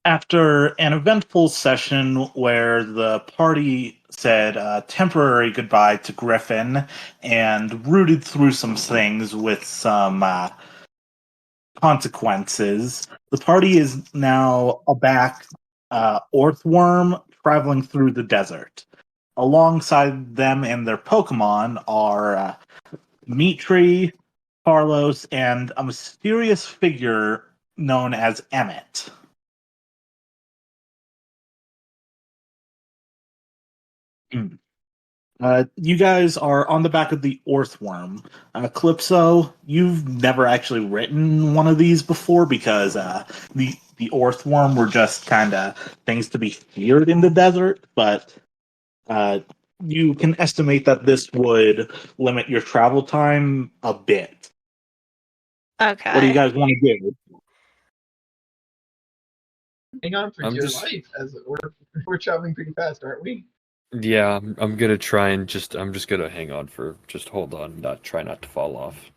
After an eventful session where the party said temporary goodbye to Griffin and rooted through some things with some consequences, the party is now back Orthworm traveling through the desert. Alongside them and their Pokemon are Mitri, Carlos, and a mysterious figure known as Emmett. Hmm. You guys are on the back of the Orthworm. Calypso, you've never actually written one of these before because the Orthworm were just kind of things to be feared in the desert, but uh, you can estimate that this would limit your travel time a bit. What do you Okay. guys want to do? Hang on for I'm dear just life, as we're traveling pretty fast, aren't we? yeah, I'm gonna try and I'm just gonna hang on for just hold on, not try not to fall off.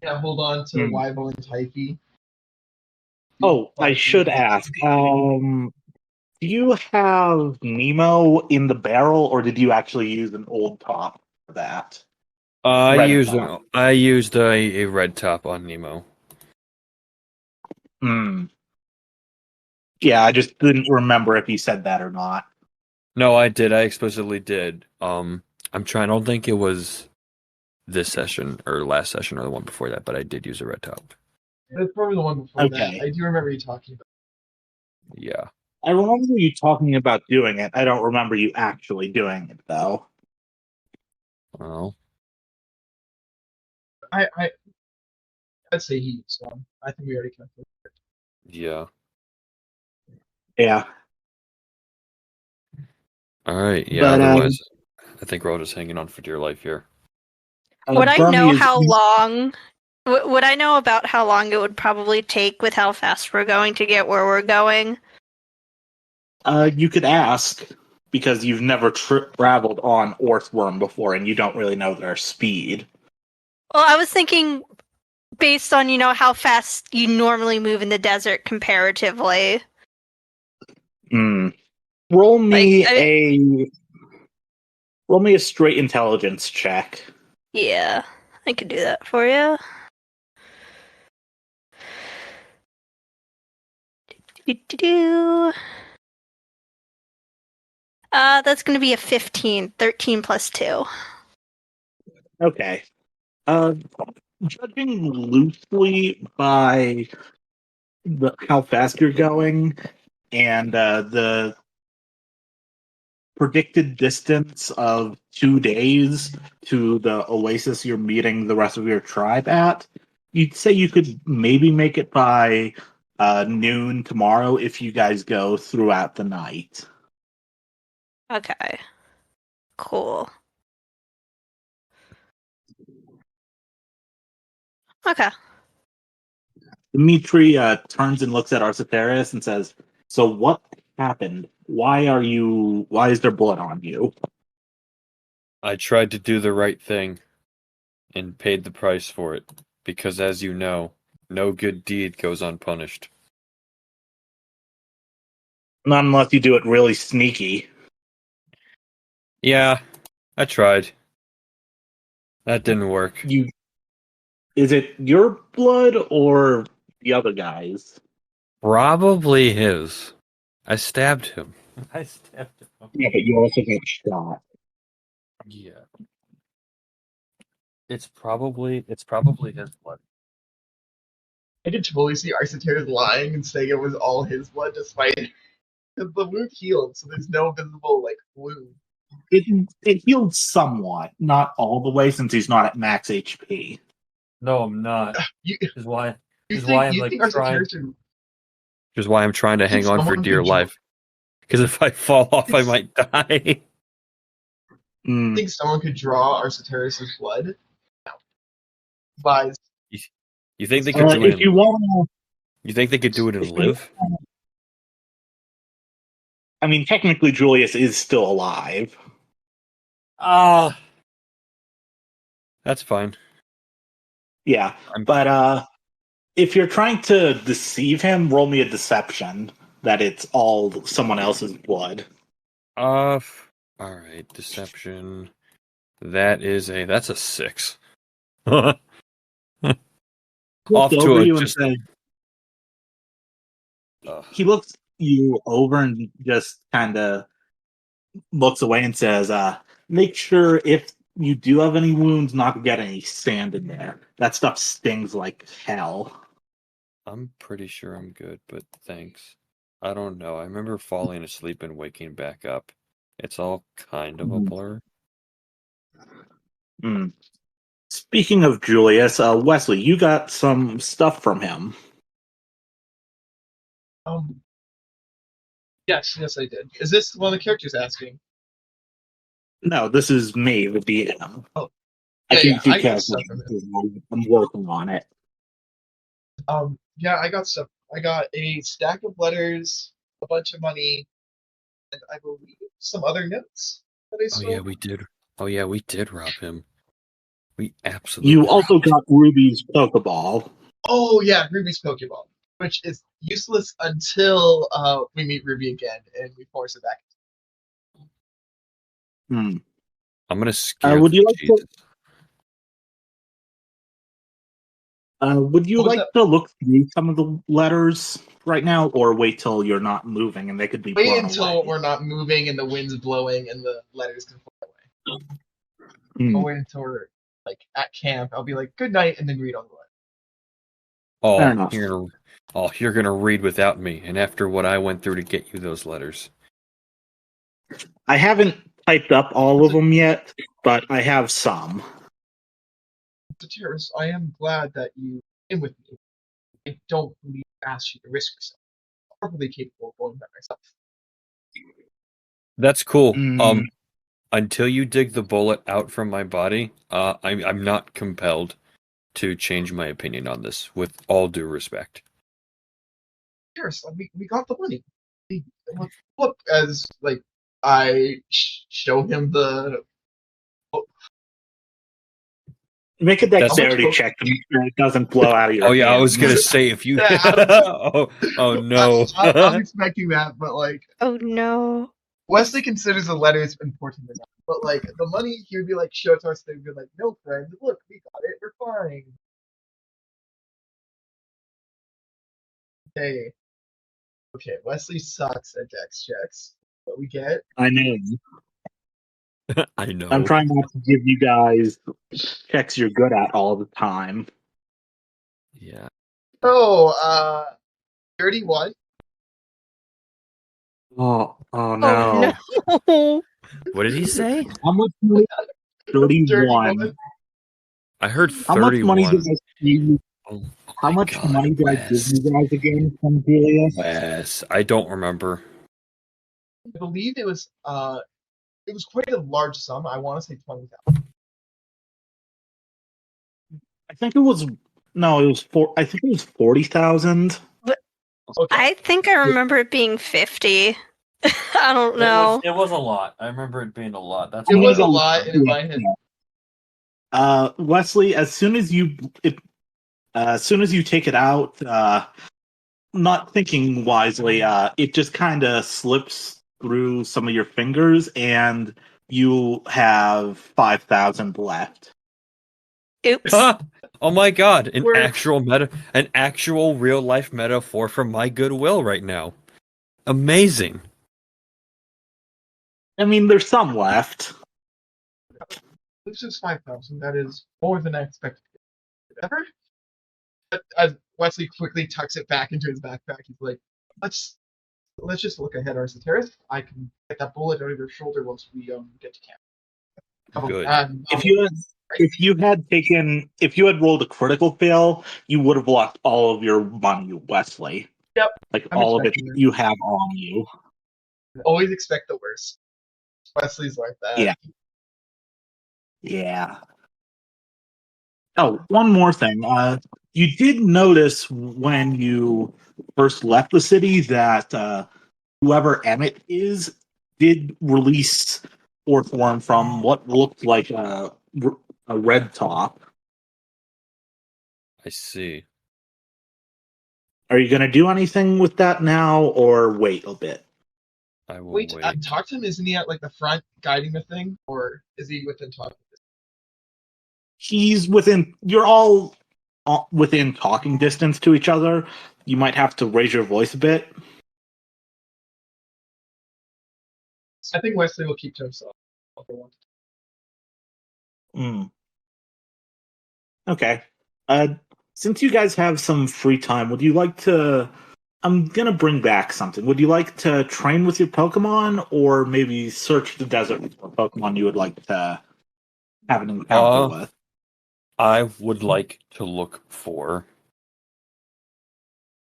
Yeah, hold on to Hmm. Wyville and Typhy. Oh, I should ask. Do you have Nemo in the barrel, or did you actually use an old top for that? Red top. I used a red top on Nemo. Hmm. Yeah, I just didn't remember if you said that or not. No, I did. I explicitly did. I'm trying. I don't think it was this session or last session or the one before that, but I did use a red top. That's probably the one before that. Okay. I do remember you talking about. Yeah. I remember you talking about doing it. I don't remember you actually doing it, though. Well, I'd say he used one. I think we already confirmed. yeah. Yeah. All right. Yeah. But Otherwise, I think we're all just hanging on for dear life here. Would I Burmy know is how long? Would I know about how long it would probably take with how fast we're going to get where we're going? you could ask because you've never traveled on Orthworm before and you don't really know their speed. Well, I was thinking based on, how fast you normally move in the desert comparatively. Hmm. Roll me Like, roll me a straight intelligence check. yeah, I could do that for you. Do-do-do. That's going to be a 15. 13 plus 2. Okay. Uh, judging loosely by how fast you're going and the predicted distance of 2 days to the oasis you're meeting the rest of your tribe at, you'd say you could maybe make it by noon tomorrow if you guys go throughout the night. Okay. Cool. Okay. Dimitri turns and looks at Arcitarius and says, "So what happened? Why is there blood on you?" I tried to do the right thing and paid the price for it because, as you know, no good deed goes unpunished. Not unless you do it really sneaky. Yeah, I tried. That didn't work. Is it your blood or the other guys? Probably his. I stabbed him. I stabbed him. Yeah, but you also got shot. Yeah. It's probably his blood. I could totally see Arciteers lying and saying it was all his blood, despite because the wound healed, so there's no visible wound. It healed somewhat, not all the way, since he's not at max HP. No, I'm not. You, Is why you is think why I'm you like think trying. Arciteers are? Is why I'm trying to You think hang on for someone dear could draw? life. Because if I fall off, I Think, might die. Mm. think someone could draw Arciteris' blood? By You think they could do it? If you want, You think they could do it and live? I mean, technically, Julius is still alive. Ah, that's fine. Yeah, but if you're trying to deceive him, roll me a deception. that it's all someone else's blood. All right, deception. That's a 6. Off Looks to over a you and just. says, he looks you over and just kind of looks away and says, make sure if you do have any wounds, not to get any sand in there. That stuff stings like hell. I'm pretty sure I'm good, but thanks. I don't know. I remember falling asleep and waking back up. It's all kind of a blur. Mm. Speaking of Julius, Wesley, you got some stuff from him. Yes, I did. Is this one of the characters asking? No, this is me, the DM. Oh, I yeah, can do I got character. stuff from him. I'm working on it. Yeah, I got stuff. I got a stack of letters, a bunch of money, and I believe some other notes that I Oh stole. yeah, we did. Oh yeah, we did rob him. We absolutely. You also robbed him. got Ruby's Pokeball. Oh yeah, Ruby's Pokeball, which is useless until we meet Ruby again and we force it back. Hmm. I'm gonna scare Would the you like Jesus. Would you What was like that? to look through some of the letters right now, or wait till you're not moving and they could be Wait blown until away? we're not moving and the wind's blowing and the letters can fly away. Hmm. I'll wait until we're like at camp. I'll be like, good night, and then read all the letters. Fair Oh, enough. you're gonna read without me, and after what I went through to get you those letters. I haven't typed up all of them yet, but I have some. Terrace, I am glad that you came with me. I don't believe I asked you to risk yourself. I'm perfectly capable of going by myself. That's cool. Mm. Until you dig the bullet out from my body, I'm not compelled to change my opinion on this. With all due respect. Terrace, we got the money. Look, as like I show him the. Make a That's- dexterity check to make sure it doesn't blow out of your Oh yeah, I was hands. gonna say if you. Yeah, oh no. I was expecting that, but like Oh no. Wesley considers the letters important enough. But like the money, he would be like, show it to us. They'd be like, no, friend, look, we got it. We're fine. Okay. Okay, Wesley sucks at dex checks. But we get. I know. I know. I'm trying not to give you guys checks you're good at all the time. Yeah. Oh, 31. Oh Oh no. no. What did he say? How much money? 31. I heard How much money 31. did I see? Oh How my much God, money did I give Wes. you guys again from Julius? Wes, I don't remember. I believe it was quite a large sum. I want to say 20,000. I think it was no, it was I think it was 40,000. Okay. I think I remember it being 50. I don't know. It was a lot. I remember it being a lot. That's It what was I- a lot, and in my head, Wesley, as soon as you take it out, not thinking wisely, it just kind of slips through some of your fingers, and you have 5,000 left. Oops. Oh my God! We're- An actual real life metaphor for my goodwill right now. Amazing. I mean, there's some left. this is 5,000. That is more than I expected. Ever? But as Wesley quickly tucks it back into his backpack, he's like, "Let's just look ahead, Arsateris. I can get that bullet out of your shoulder once we get to camp." Good. If you had rolled a critical fail, you would have lost all of your money, Wesley. Yep. Like I'm all of it expecting that. you have on you. Always expect the worst. Wesley's like that. Yeah. Yeah. Oh, one more thing. You did notice when you first left the city that whoever Emmett is did release Orthworm from what looked like a red top. I see. Are you going to do anything with that now, or wait a bit? I will Wait, wait. talk to him. Isn't he at like the front guiding the thing, or is he within talking? He's within. You're all within talking distance to each other. You might have to raise your voice a bit. I think Wesley will keep to himself. Hmm. Okay. Uh, since you guys have some free time, would you like to? I'm gonna bring back something. Would you like to train with your Pokemon, or maybe search the desert for Pokemon you would like to have an encounter with? I would like to look for.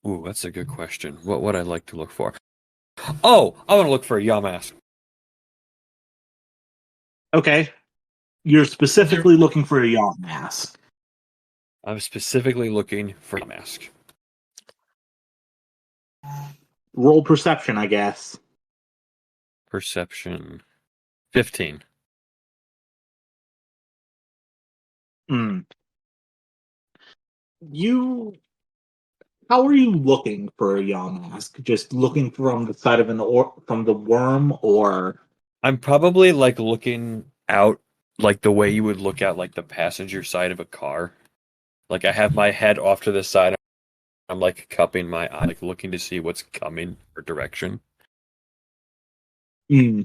Ooh, that's a good question. What would I like to look for? Oh, I want to look for a Yamask. Okay. You're specifically looking for a Yamask. I'm specifically looking for a Yamask. Roll perception, I guess. Perception 15. Hmm. You. How are you looking for a Yamask? Just looking from the side of from the worm, or I'm probably like looking out like the way you would look out like the passenger side of a car. Like I have my head off to the side. I'm like cupping my eye, like looking to see what's coming or direction. Hmm.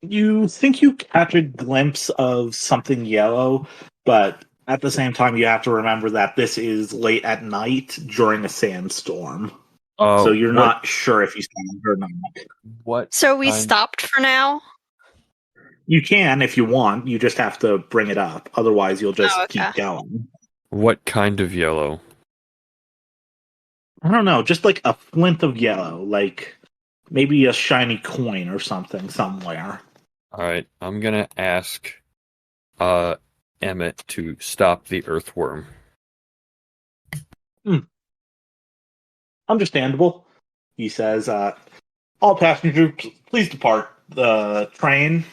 You think you catch a glimpse of something yellow, but at the same time, you have to remember that this is late at night during a sandstorm. So you're What not sure if you saw it or not. what So we kind stopped for now? You can if you want. You just have to bring it up. Otherwise, you'll just Oh, okay. keep going. what kind of yellow? I don't know, just like a flint of yellow, like maybe a shiny coin or something somewhere. All right, I'm gonna ask uh Emmett to stop the earthworm. Understandable, he says. All passengers, please depart the train.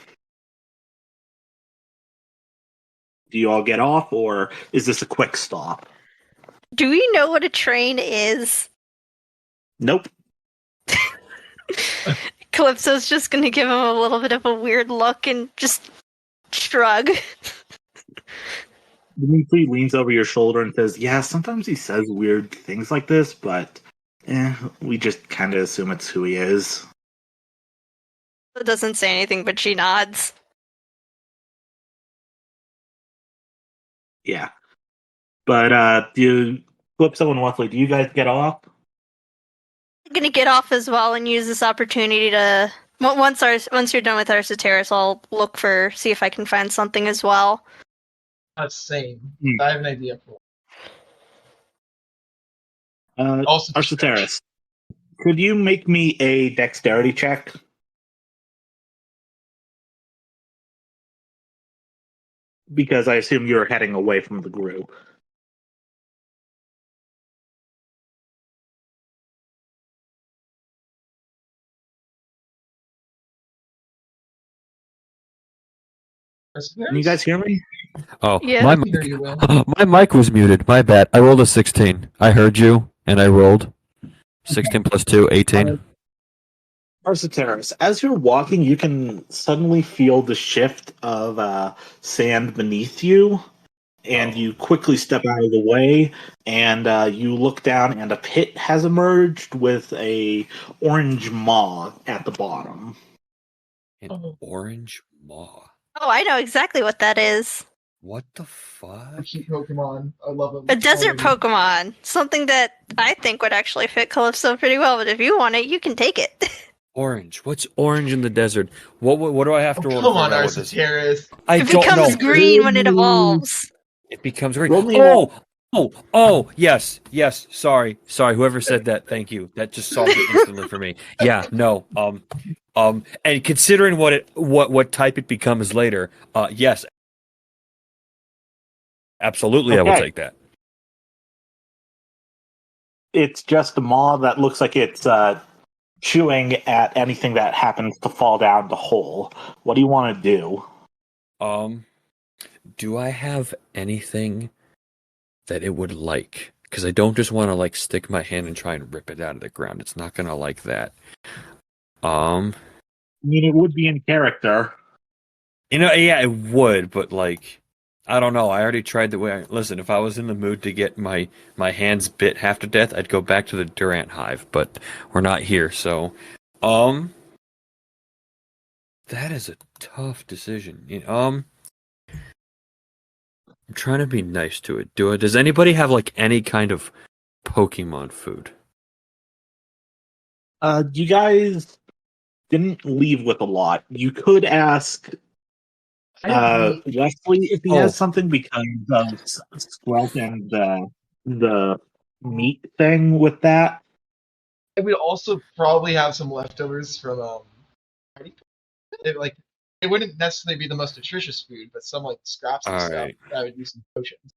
Do you all get off, or is this a quick stop? Do we know what a train is? Nope. Calypso's just gonna give him a little bit of a weird look and just shrug. Dimitri leans over your shoulder and says, "Yeah, sometimes he says weird things like this, but we just kind of assume it's who he is." Doesn't say anything, but she nods. Yeah. But Flipso and Wesley, do you guys get off? I'm gonna get off as well and use this opportunity to once you're done with Arceteris, I'll look for see if I can find something as well. That's same. Hmm. I have an idea for. Also, Arceteris, could you make me a dexterity check? Because I assume you're heading away from the group. Can you guys hear me? Oh, Yeah. my I can hear you well. my mic was muted. My bad. I rolled a 16. I heard you, and I rolled 16 plus 2, 18. Arceteris, as you're walking, you can suddenly feel the shift of sand beneath you, and you quickly step out of the way, and you look down, and a pit has emerged with a orange maw at the bottom. An orange maw. Oh, I know exactly what that is. What the fuck? A cute Pokemon. I love them. A desert already. Pokemon. Something that I think would actually fit Calypso pretty well, but if you want it, you can take it. Orange. What's orange in the desert? What do I have to roll? Come to on, find out what this is? Arceteris. I It don't becomes know. green when it evolves. It becomes green. Roll me Yes. Sorry. Whoever said that, thank you. That just solved it instantly for me. Yeah, no. And considering what type it becomes later, yes, absolutely, I will Okay. take that. It's just a maw that looks like it's chewing at anything that happens to fall down the hole. What do you want to do? Do I have anything that it would like because I don't just want to like stick my hand and try and rip it out of the ground. It's not gonna like that. I mean, it would be in character. Yeah, it would, but like, I don't know. I already tried the way. Listen, if I was in the mood to get my hands bit half to death, I'd go back to the Durant hive. But we're not here, so that is a tough decision. I'm trying to be nice to it. Does anybody have like any kind of Pokemon food? You guys didn't leave with a lot. You could ask I have Wesley if he Oh. has something because of Squelch and the meat thing with that. I would also probably have some leftovers from like it wouldn't necessarily be the most nutritious food, but some like scraps of All stuff right. that I would use some potions.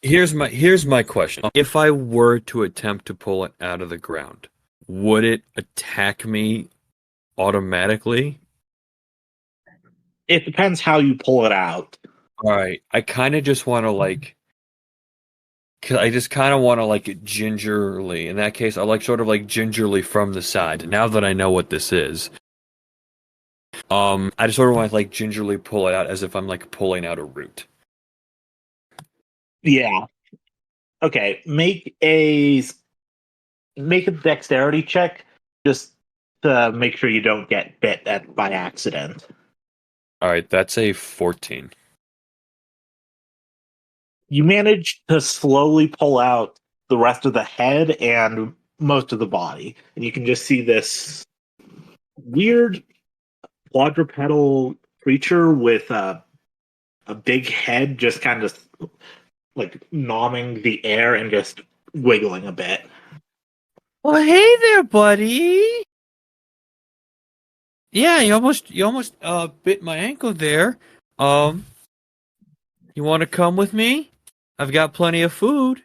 Here's my question. If I were to attempt to pull it out of the ground, would it attack me automatically? It depends how you pull it out. All right. I kind of just want to like, cause I just kind of want to like gingerly. In that case, I like sort of like gingerly from the side. Now that I know what this is, I just sort of want to like gingerly pull it out as if I'm like pulling out a root. Yeah. Okay. Make a dexterity check just to make sure you don't get bit by accident. All right, that's a 14. You manage to slowly pull out the rest of the head and most of the body, and you can just see this weird quadrupedal creature with a big head just kind of like gnawing the air and just wiggling a bit. Well, hey there, buddy. Yeah, you almost bit my ankle there. You want to come with me? I've got plenty of food.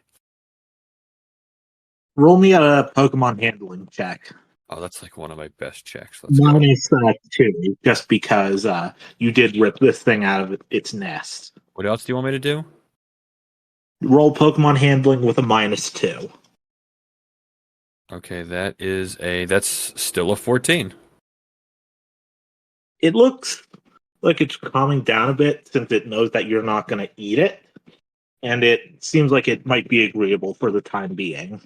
Roll me a Pokemon handling check. Oh, that's like one of my best checks. Let's go. Minus 2, just because you did rip this thing out of its nest. What else do you want me to do? Roll Pokemon handling with a -2. Okay, that's still a 14. It looks like it's calming down a bit since it knows that you're not going to eat it, and it seems like it might be agreeable for the time being.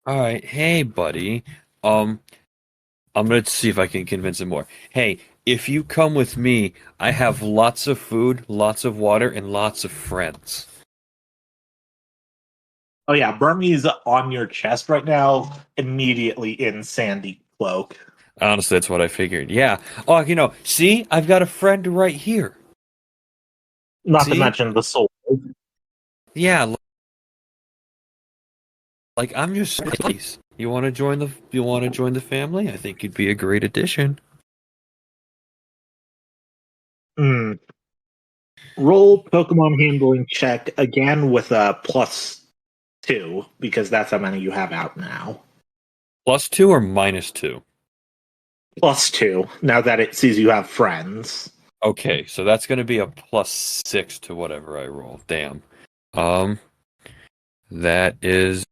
All right, hey, buddy. I'm gonna see if I can convince him more. Hey, if you come with me, I have lots of food, lots of water, and lots of friends. Oh yeah, Burmese on your chest right now, immediately in Sandy Cloak. Honestly, that's what I figured. Yeah. Oh, see, I've got a friend right here. Not to See? mention the soul. Yeah. Like I'm just please. You want to join the family? I think you'd be a great addition. Hmm. Roll Pokemon handling check again with a +2 because that's how many you have out now. +2 or -2? +2 now that it sees you have friends. Okay, so that's going to be a +6 to whatever I roll. Damn. That is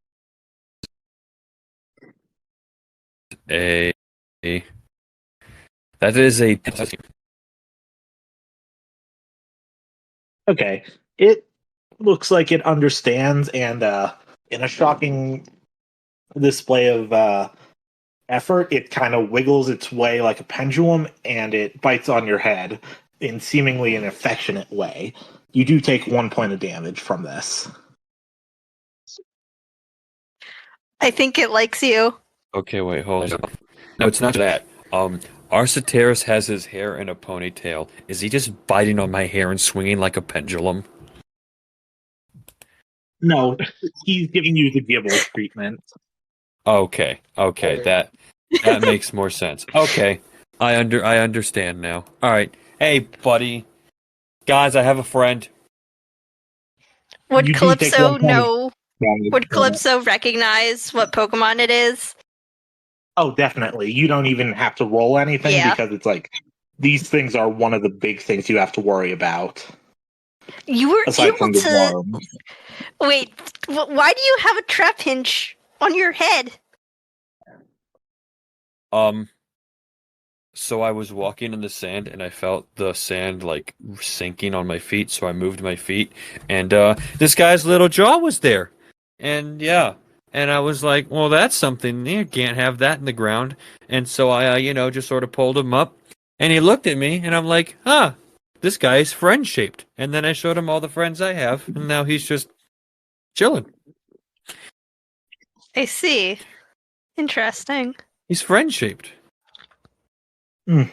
a that is a Okay, it looks like it understands, and in a shocking display of effort, it kind of wiggles its way like a pendulum, and it bites on your head in seemingly an affectionate way. You do take 1 point of damage from this. I think it likes you. Okay, wait, hold on. No, it's not that. Arceteris has his hair in a ponytail. Is he just biting on my hair and swinging like a pendulum? No, he's giving you the Gibble treatment. Okay, that makes more sense. Okay, I understand now. All right, hey, buddy, guys, I have a friend. Would You do take Calypso 1 point of know? damage Would from it. Calypso recognize what Pokemon it is? Oh, definitely. You don't even have to roll anything Yeah. because it's like these things are one of the big things you have to worry about. You were aside able from the to worm. wait. Why do you have a trap hinge on your head? So I was walking in the sand and I felt the sand like sinking on my feet, so I moved my feet and this guy's little jaw was there. And yeah, and I was like, well, that's something. You can't have that in the ground. And so I just sort of pulled him up and he looked at me and I'm like, huh, this guy is friend shaped. And then I showed him all the friends I have and now he's just chilling. I see. Interesting. He's friend shaped. Uh,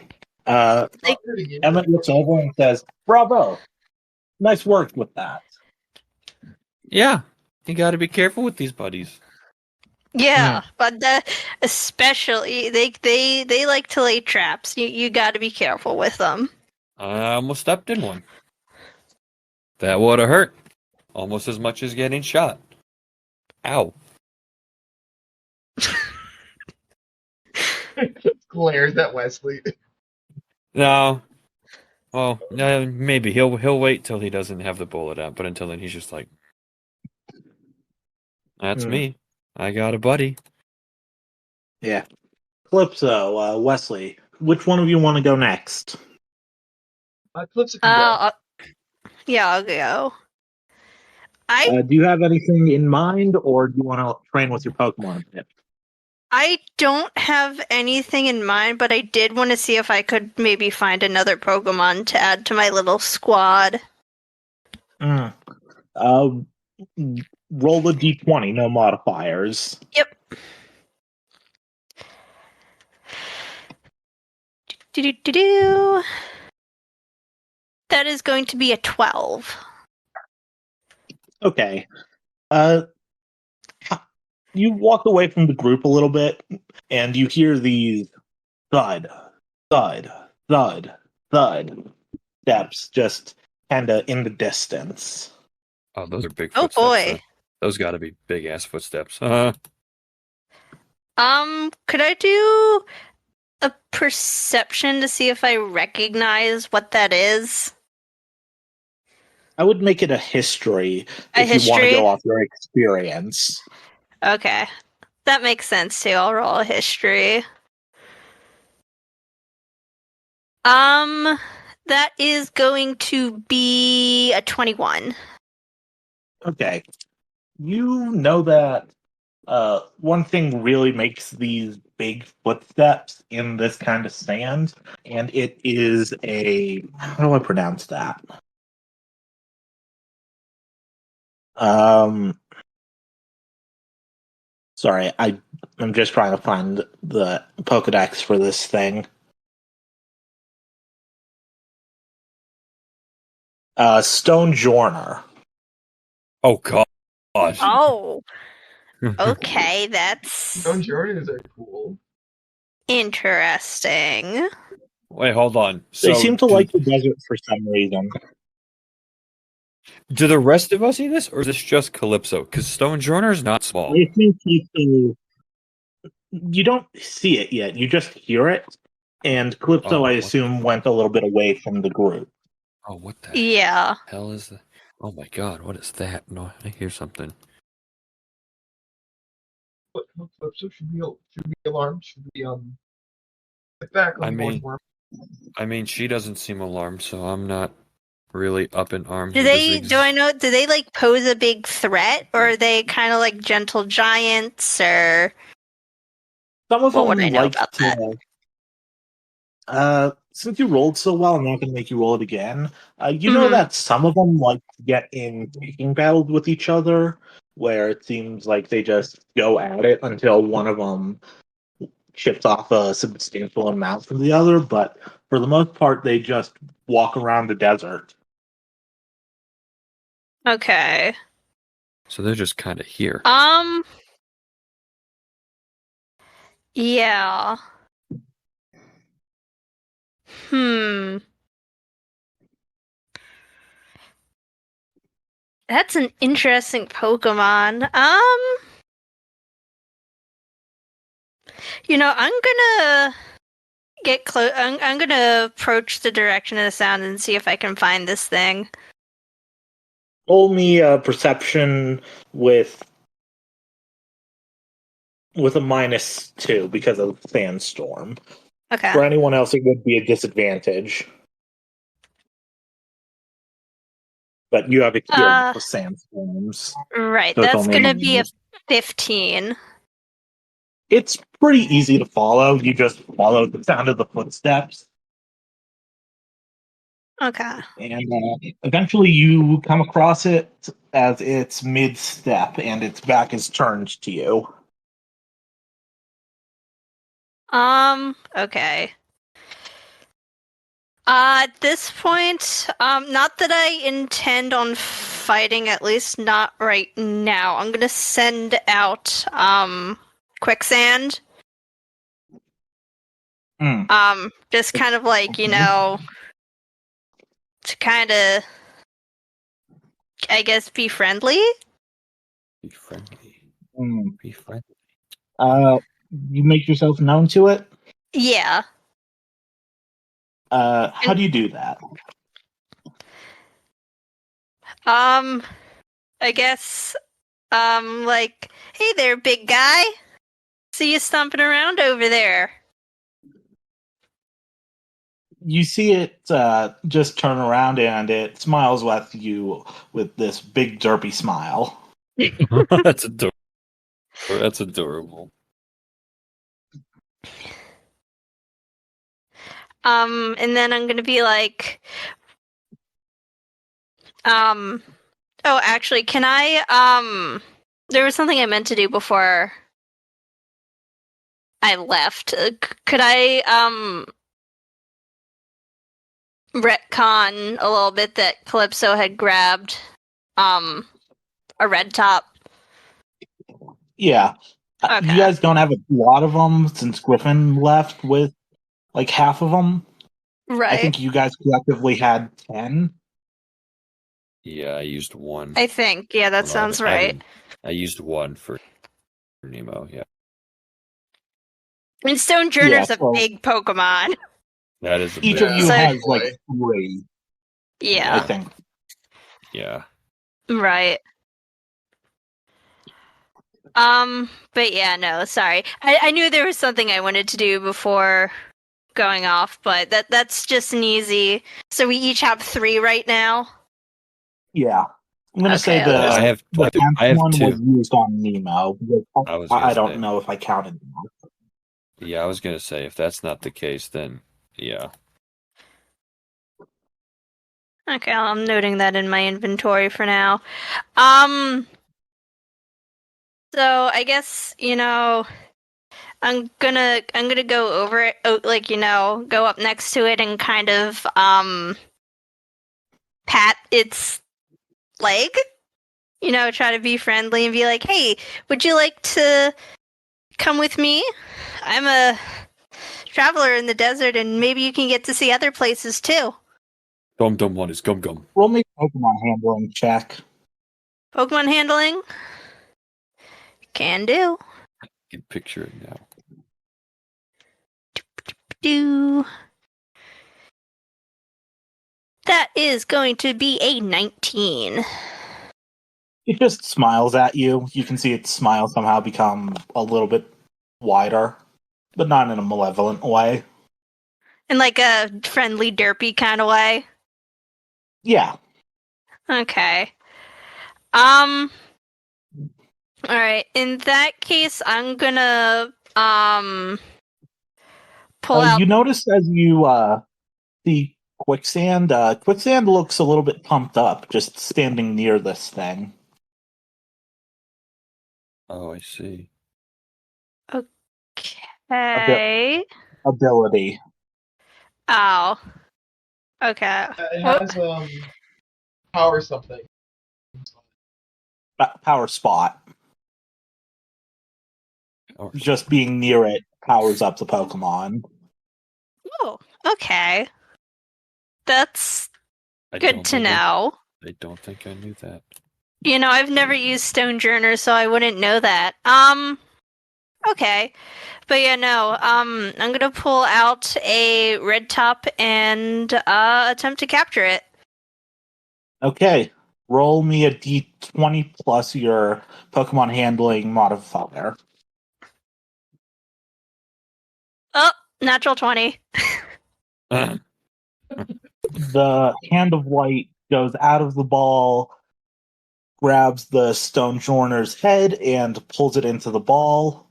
Not hurting you. Emmett looks over and says, "Bravo, nice work with that." Yeah, you got to be careful with these buddies. Yeah, but especially they like to lay traps. You got to be careful with them. I almost stepped in one. That would have hurt. Almost as much as getting shot. Ow. Glares at Wesley. No. Well, maybe he'll wait till he doesn't have the bullet out, but until then he's just like, that's me. I got a buddy. Yeah. Calypso, Wesley, which one of you want to go next? Calypso can go. Yeah, I'll go. Do you have anything in mind, or do you want to train with your Pokemon? I don't have anything in mind, but I did want to see if I could maybe find another Pokemon to add to my little squad. Roll the d20, no modifiers. Yep. Do. That is going to be a 12. Okay. You walk away from the group a little bit, and you hear these thud, thud, thud, thud steps just kind of in the distance. Oh, those are big Oh footsteps. boy. Huh? Those got to be big ass footsteps. Could I do a perception to see if I recognize what that is? I would make it a history A if you want to history? go off your experience. Okay. That makes sense too. I'll roll a history. That is going to be a 21. Okay. You know that one thing really makes these big footsteps in this kind of sand, and it is how do I pronounce that? Sorry, I'm just trying to find the Pokedex for this thing. Stone Jorner. Oh god. Oh, okay. That's Stone Jordans are cool. interesting. Wait, hold on. They So seem to like the desert for some reason. do the rest of us see this, or is this just Calypso? Because Stone Journer is not small. They seem to. You don't see it yet. You just hear it. And Calypso, Oh, I what assume, went a little bit away from the group. Oh, what the Yeah. hell is that? Oh my god, what is that? No, I hear something. But Calypso should be alarmed. Should be get back on I the mean- board. I mean, she doesn't seem alarmed, so I'm not really up in arms. Do with this they? Do I know? Do they like pose a big threat, or are they kind of like gentle giants, or Some of what them would I know like about to. that? Since you rolled so well, I'm not going to make you roll it again. You know that some of them like to get in kicking battles with each other, where it seems like they just go at it until one of them chips off a substantial amount from the other. But for the most part, they just walk around the desert. Okay. So they're just kind of here. Yeah. That's an interesting Pokemon. I'm gonna get close. I'm gonna approach the direction of the sound and see if I can find this thing. Roll me a perception with a -2 because of sandstorm. Okay. For anyone else, it would be a disadvantage. But you have experience with sandstorms. Right. So it's That's only gonna be a 15. It's pretty easy to follow. You just follow the sound of the footsteps. Okay. And eventually you come across it as it's mid-step and its back is turned to you. Okay. At this point, not that I intend on fighting, at least not right now. I'm gonna send out, quicksand. Just kind of like, to kind of, I guess, be friendly. Be friendly. Mm. Be friendly. You make yourself known to it? Yeah. How do you do that? I guess, like, hey there, big guy. See you stomping around over there. You see it just turn around and it smiles with you with this big derpy smile. That's adorable. That's adorable. And then I'm gonna be like, oh, actually, can I, there was something I meant to do before I left. Could I, retcon a little bit that Calypso had grabbed, a red top? Yeah. Okay. You guys don't have a lot of them since Griffin left with like half of them. Right. I think you guys collectively had 10. Yeah, I used one. I think. Yeah, that Well, sounds I right. didn't- I used one for Nemo. Yeah, And Stonejourner's Yeah, a so big Pokemon. that is a each big of you So- has like 3, I Yeah. think. Yeah. Right. But yeah, no, sorry. I knew there was something I wanted to do before going off, but that's just an easy. So we each have 3 right now. Yeah. I'm going to say Okay, the, I'll just- the I have one 2. was used on Nemo. I was gonna I don't say. know if I counted that. Yeah, I was gonna say if that's not the case, then yeah. Okay, I'm noting that in my inventory for now. So I guess, I'm gonna go over it, like, go up next to it and kind of pat its leg. Try to be friendly and be like, "Hey, would you like to come with me? I'm a traveler in the desert, and maybe you can get to see other places too." Gum Gum one is Gum Gum. Roll me a Pokemon handling check. Pokemon handling? Can do. You can picture it now. Do. That is going to be a 19. It just smiles at you. You can see its smile somehow become a little bit wider, but not in a malevolent way. In like a friendly, derpy kind of way. Yeah. Okay. Alright, in that case, I'm gonna, pull out. You notice as you see Quicksand looks a little bit pumped up just standing near this thing. Oh, I see. Okay. Ability. Oh. Okay. It Well- has power something. Power spot. Oh, Just being near it powers up the Pokemon. Oh, okay. That's I good don't to know. know. I don't think I knew that. I've never used Stonejourner, so I wouldn't know that. Okay. But yeah, no, I'm gonna pull out a red top and attempt to capture it. Okay. roll me a d20 plus your Pokemon handling modifier. Oh, natural 20. The Hand of Light goes out of the ball, grabs the Stone Journer's head, and pulls it into the ball.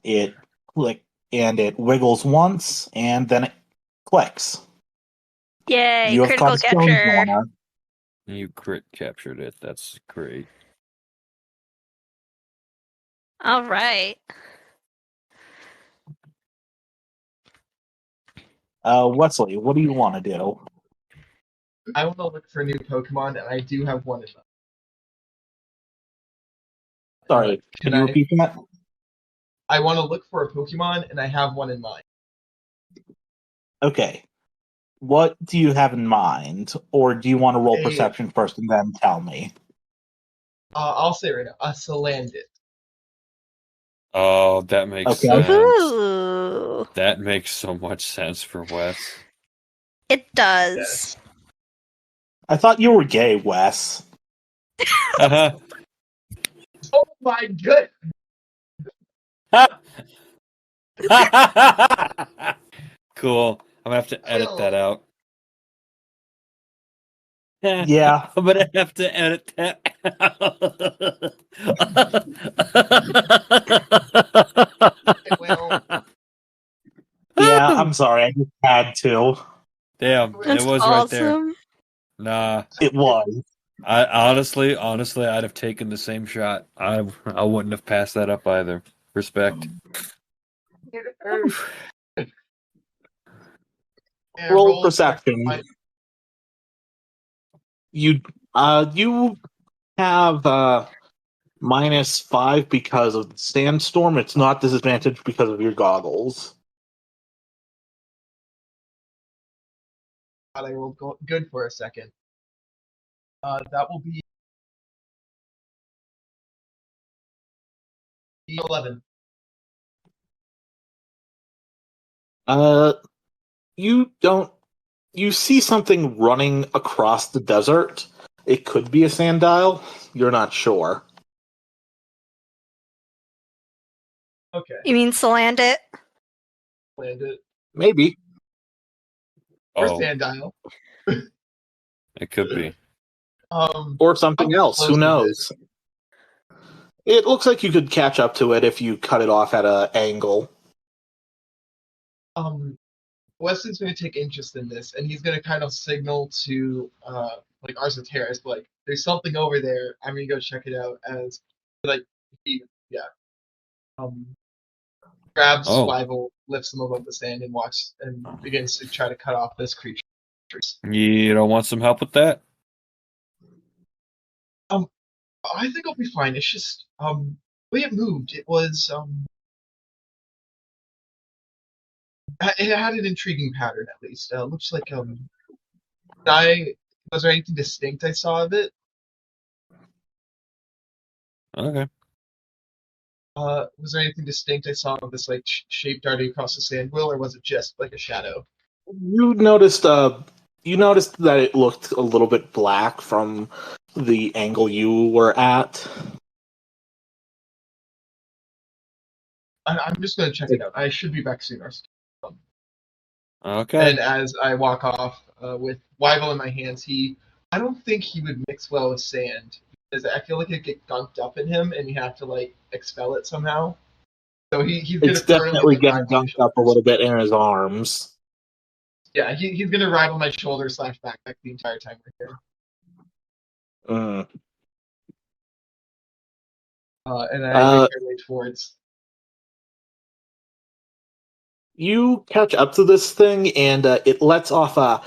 It it wiggles once, and then it clicks. Yay, You have caught critical a Stone capture. Journer. You crit captured it. That's great. All right. Wesley, what do you want to do? I want to look for a new Pokemon, and I do have one in mind. Sorry, Can can you I? repeat that? I want to look for a Pokemon, and I have one in mind. Okay. What do you have in mind? Or do you want to roll A- perception first and then tell me? I'll say right now, a Salandit. Oh, that makes Okay. sense. Ooh, That makes so much sense for Wes. it does. Yes. I thought you were gay, Wes. Oh my good! Cool. I'm gonna have to edit that out. Yeah. I'm gonna have to edit that Well, Yeah, I'm sorry. I just had to. Damn, it That's was right there. awesome. Nah, It was. I honestly, I'd have taken the same shot. I wouldn't have passed that up either. Respect. it hurts. Yeah, Roll roll perception. You you have -5 because of the sandstorm. It's not disadvantaged because of your goggles. I rolled good for a second. That will be 11. You don't. You see something running across the desert. It could be a sandile. You're not sure. Okay, You mean Salandit? land it. Maybe. Or Oh, Sandile. it could be. Or something How else. close Who is it? knows? It looks like you could catch up to it if you cut it off at an angle. Wesley's going to take interest in this, and he's going to kind of signal to like Arsateris, like, there's something over there. I'm going to go check it out. As like, yeah, um, grabs Oh, Swivel, lifts him above the sand, and begins to try to cut off this creature. you don't want some help with that? I think I'll be fine. It's just the way it moved. It was it had an intriguing pattern at least. Looks like I was there anything distinct I saw of it? Okay. Was there anything distinct I saw of this like shape darting across the sand wheel, or was it just like a shadow? You noticed. You noticed that it looked a little bit black from the angle you were at. I'm just going to check it out. I should be back soon. Okay. And as I walk off with Wyvil in my hands, I don't think he would mix well with sand because I feel like it'd get gunked up in him, and you have to like expel it somehow. So he's going It's to thoroughly definitely like, getting ride my dunked up a shoulders. little bit in his arms. Yeah, he's going to ride on my shoulder / backpack the entire time we're here. Mm. And I make my way towards. You catch up to this thing, and it lets off a.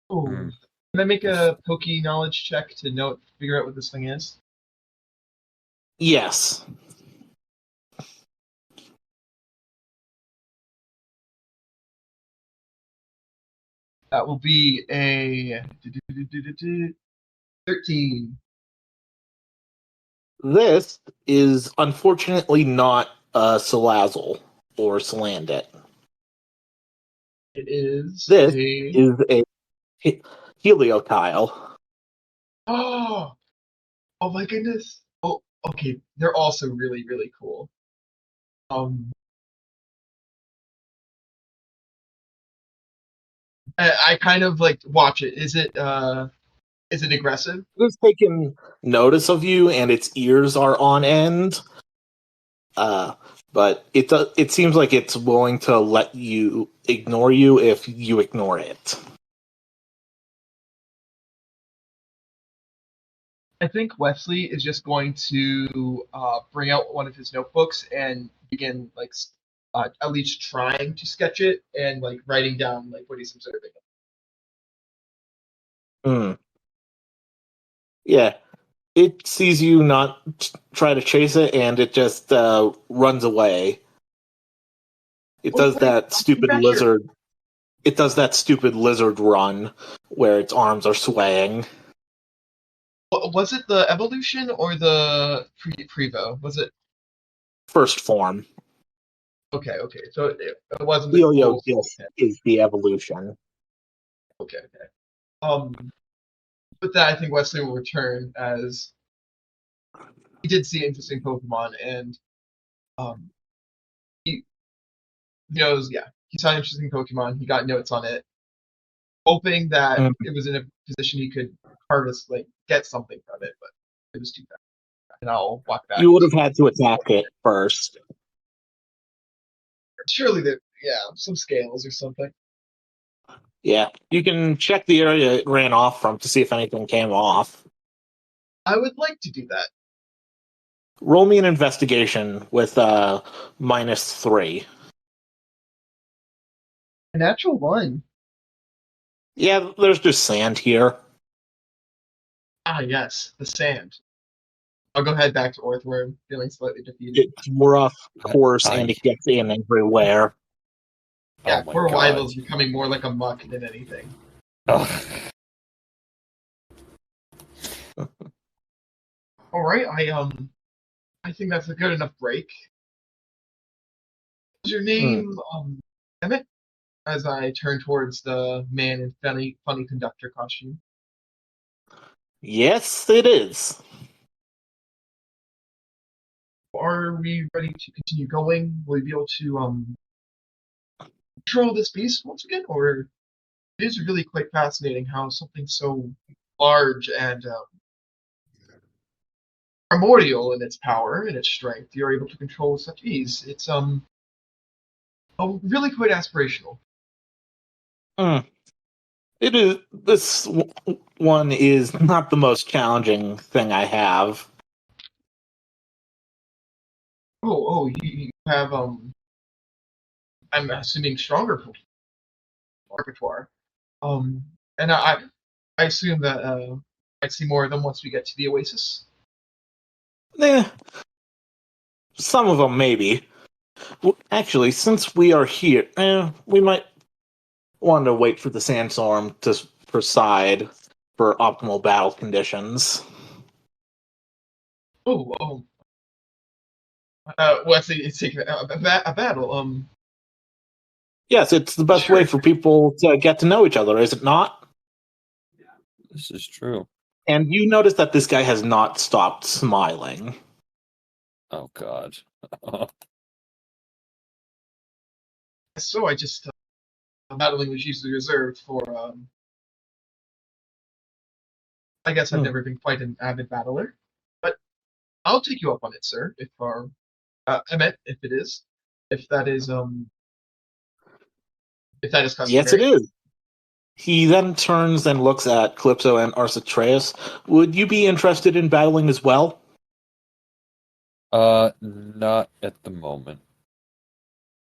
Oh, Hmm. can I make a pokey knowledge check to figure out what this thing is? Yes. That will be a 13. This is unfortunately not Salazzle or Salandit. It is This a. is a heliotile. Oh, oh my goodness. Oh, okay. They're also really, really cool. Um, I kind of like watch it. Is it aggressive? It's taken notice of you, and its ears are on end. But it seems like it's willing to let you ignore you if you ignore it. I think Wesley is just going to bring out one of his notebooks and begin like at least trying to sketch it and like writing down like what he's observing. Hmm. Yeah, it sees you not try to chase it, and it just runs away. It Oh, does what are you that doing stupid back here? lizard. It does that stupid lizard run where its arms are swaying. Was it the evolution or the Prevo? Was it First form. okay? Okay, so it wasn't the Yo-yo full disc hit. is the evolution. Okay, okay. With that, I think Wesley will return as he did see interesting Pokemon and um he knows, yeah, he saw interesting Pokemon. He got notes on it, hoping that Mm. it was in a position he could harvest, like get something from it, but it was too bad. And I'll walk back You would into. have had to attack it first. Surely there, yeah, some scales or something. Yeah, you can check the area it ran off from to see if anything came off. I would like to do that. Roll me an investigation with -3. A natural one. Yeah, there's just sand here. Ah, yes, the sand. I'll go head back to Orthworm, feeling slightly defeated. It's rough, coarse, and I it gets in everywhere. oh Yeah, my poor god. Wyville's becoming more like a muck than anything. Ugh. All right, I think that's a good enough break. Is your Hmm. name Emmett? As I turn towards the man in funny conductor costume. Yes, it is. Are we ready to continue going? Will we be able to control this beast once again, or it is really quite fascinating how something so large and primordial in its power and its strength you're able to control with such ease. It's really quite aspirational. Hmm. It is. This one is not the most challenging thing I have. You have I'm assuming stronger repertoire. Um, and I assume that I see more of them once we get to the Oasis. Eh, some of them maybe. Actually, since we are here, we might want to wait for the sandstorm to preside for optimal battle conditions. Oh, what's it's taking a battle. Yes, it's the best way Sure. for people to get to know each other, is it not? This is true. And you notice that this guy has not stopped smiling. Oh god. So I just battling was usually reserved for. I guess I've Hmm. never been quite an avid battler, but I'll take you up on it, sir. If Emmett, if that is if that is Yes, it customary. is. He then turns and looks at Calypso and Arsatreus. Would you be interested in battling as well? Not at the moment.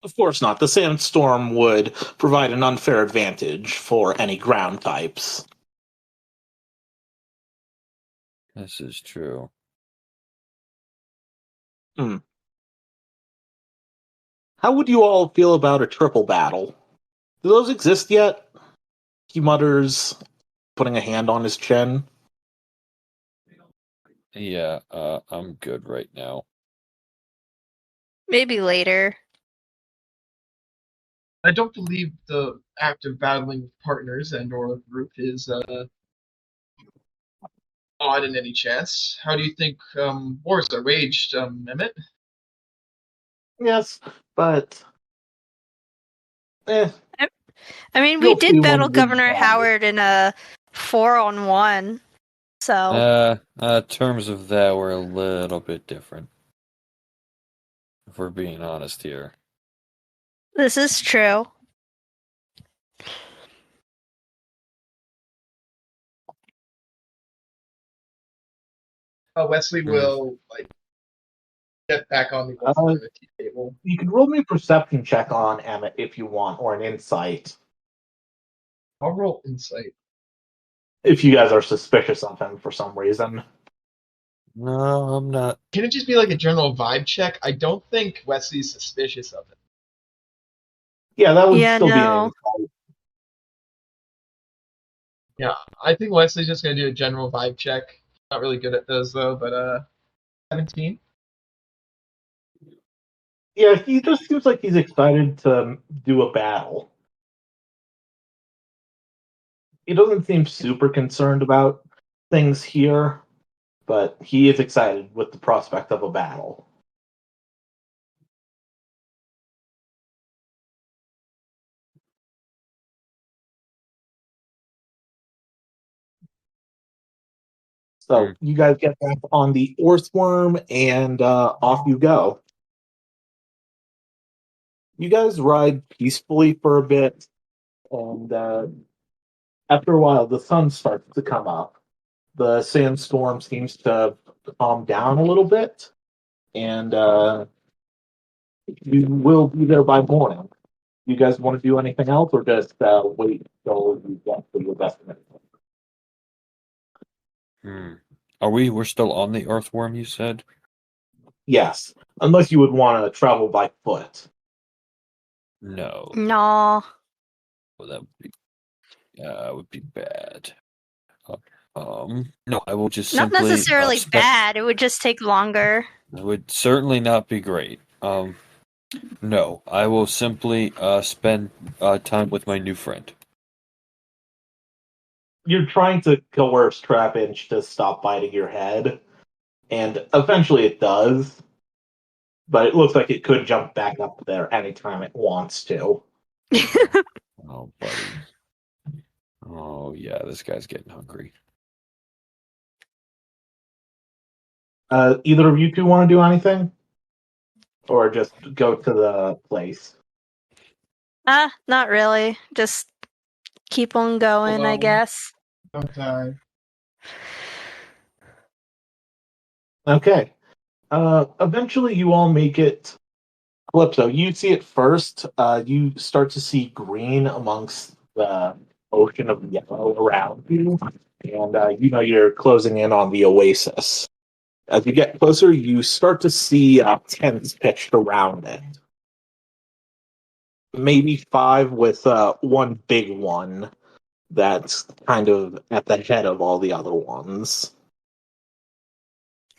Of course not. The sandstorm would provide an unfair advantage for any ground types. This is true. Hmm. How would you all feel about a triple battle? Do those exist yet? He mutters, putting a hand on his chin. Yeah, I'm good right now. Maybe later. I don't believe the act of battling with partners and or a group is odd in any chance. How do you think wars are waged, Emmett? Yes, but eh, I mean, we you'll see did battle when we Governor battle. Howard in a 4-on-1, so Terms of that were a little bit different. If we're being honest here. this is true. Wesley will get back on the Uh, tea table. you can roll me a perception check on Emmett if you want, or an insight I'll roll insight. if you guys are suspicious of him for some reason. No, I'm not. Can it just be like a general vibe check? I don't think Wesley's suspicious of it. Yeah, that would Yeah, still be an no. insight. Yeah, I think Wesley's just gonna do a general vibe check. Not really good at those though, but 17. Yeah, he just seems like he's excited to do a battle. He doesn't seem super concerned about things here, but he is excited with the prospect of a battle. So you guys get back on the Orthworm, and off you go. You guys ride peacefully for a bit, and after a while, the sun starts to come up. The sandstorm seems to calm down a little bit, and you will be there by morning. You guys want to do anything else, or just wait until you get to your destination? We're still on the Earthworm, you said? Yes, unless you would want to travel by foot. No. No. Well, that would be bad. No, I will just Not simply necessarily bad. It would just take longer. It would certainly not be great. No, I will simply spend time with my new friend. You're trying to coerce Trapinch to stop biting your head, and eventually it does. But it looks like it could jump back up there anytime it wants to. Oh, buddy. Oh, yeah, this guy's getting hungry. Either of you two want to do anything? Or just go to the place? Not really. Just keep on going, I Well, guess. Don't die. Okay. Eventually you all make it. Calypso, you see it first. You start to see green amongst the ocean of yellow around you. And you know you're closing in on the oasis. As you get closer, you start to see tents pitched around it. Maybe 5 with one big one that's kind of at the head of all the other ones.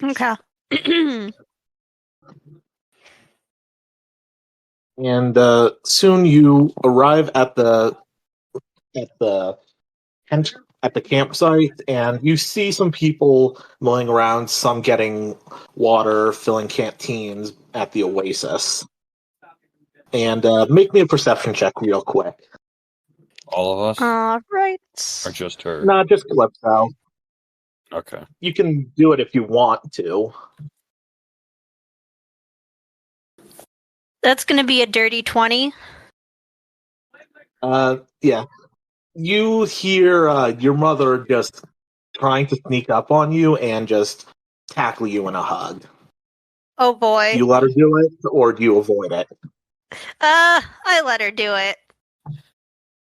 Okay. And soon you arrive at the tent at the campsite, and you see some people milling around, some getting water, filling canteens at the oasis. And make me a perception check real quick. All of us? All right. Or just her? Not just Calypso. Okay. You can do it if you want to. That's going to be a dirty 20. Yeah. You hear your mother just trying to sneak up on you and just tackle you in a hug. Oh boy. Do you let her do it, or do you avoid it? I let her do it.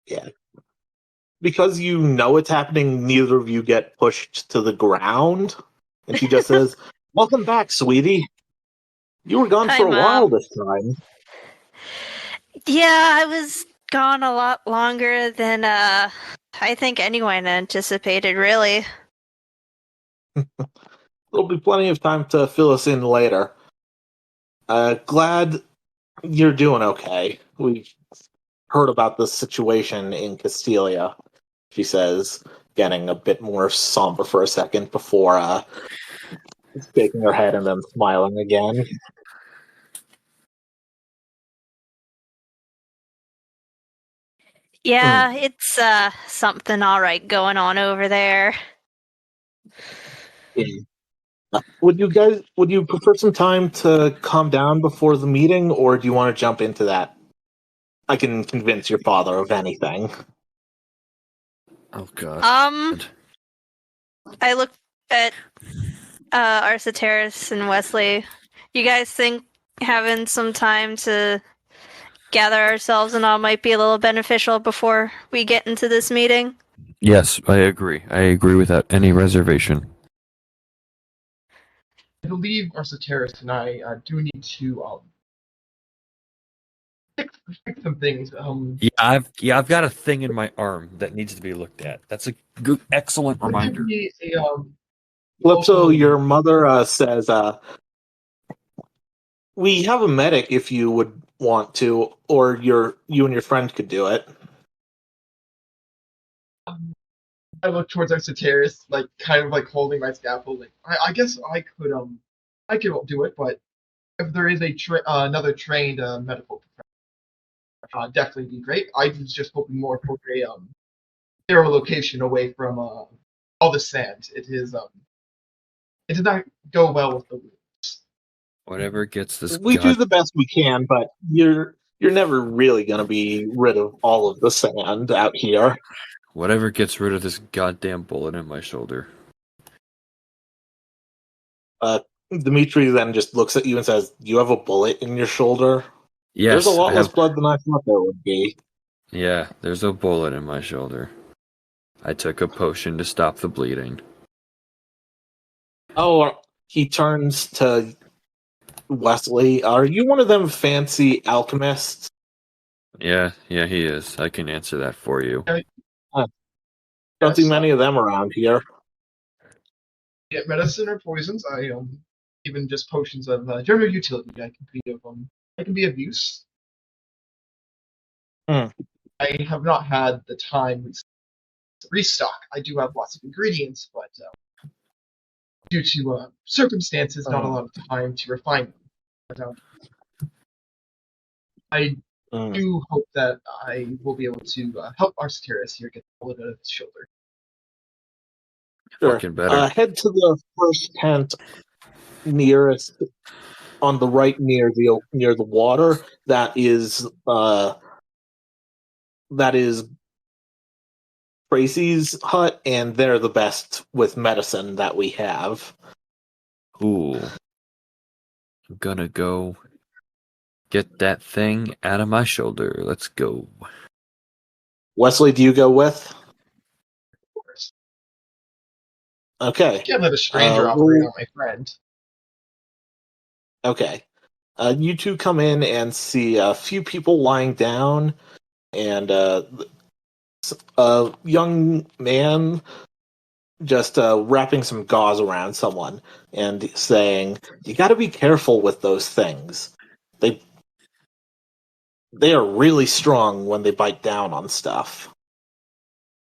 Yeah. Because you know it's happening, neither of you get pushed to the ground. And she just says, "Welcome back, sweetie. You were gone Hi, for a while Mom. this time." Yeah, I was gone a lot longer than I think anyone anticipated, really. There'll be plenty of time to fill us in later. Glad you're doing okay. We've heard about the situation in Castilia, she says, getting a bit more somber for a second before shaking her head and then smiling again. Yeah, it's something all right going on over there. Yeah. Would you prefer some time to calm down before the meeting, or do you want to jump into that? I can convince your father of anything. Oh god. I look at Arsateris and Wesley. You guys think having some time to gather ourselves and all might be a little beneficial before we get into this meeting? Yes, I agree. I agree without any reservation. I believe Arsateris and I do need to fix some things. I've got a thing in my arm that needs to be looked at. That's a good, excellent Would there reminder. be a Calypso, local- your mother says, we have a medic if you would want to, or you and your friend could do it. I look towards Arsateris, like kind of like holding my scaffold. Like I guess I could do it, but if there is another trained medical professional, definitely be great. I was just hoping more for a narrow location away from all the sand. It did not go well with the wounds. Whatever gets this We do the best we can, but you're never really going to be rid of all of the sand out here. whatever gets rid of this goddamn bullet in my shoulder. Dimitri then just looks at you and says, "You have a bullet in your shoulder." Yes, There's a lot I less have. blood than I thought there would be. Yeah, there's a bullet in my shoulder. I took a potion to stop the bleeding. Oh, he turns to Wesley. Are you one of them fancy alchemists? Yeah, he is. I can answer that for you. Don't see many of them around here. Get medicine or poisons. Even just potions of general utility. I can be of use. Hmm. I have not had the time to restock. I do have lots of ingredients, but due to circumstances, not a lot of time to refine them. But I do hope that I will be able to help Arsateris here get the bullet out of his shoulder. Sure. Fucking better. Head to the first tent nearest on the right near the water. That is Tracy's hut, and they're the best with medicine that we have. Ooh. I'm gonna go get that thing out of my shoulder. Let's go. Wesley, do you go with? Of course. Okay. Can't let a stranger operate on my friend. Okay. You two come in and see a few people lying down, and a young man just wrapping some gauze around someone and saying, "You got to be careful with those things. They are really strong when they bite down on stuff."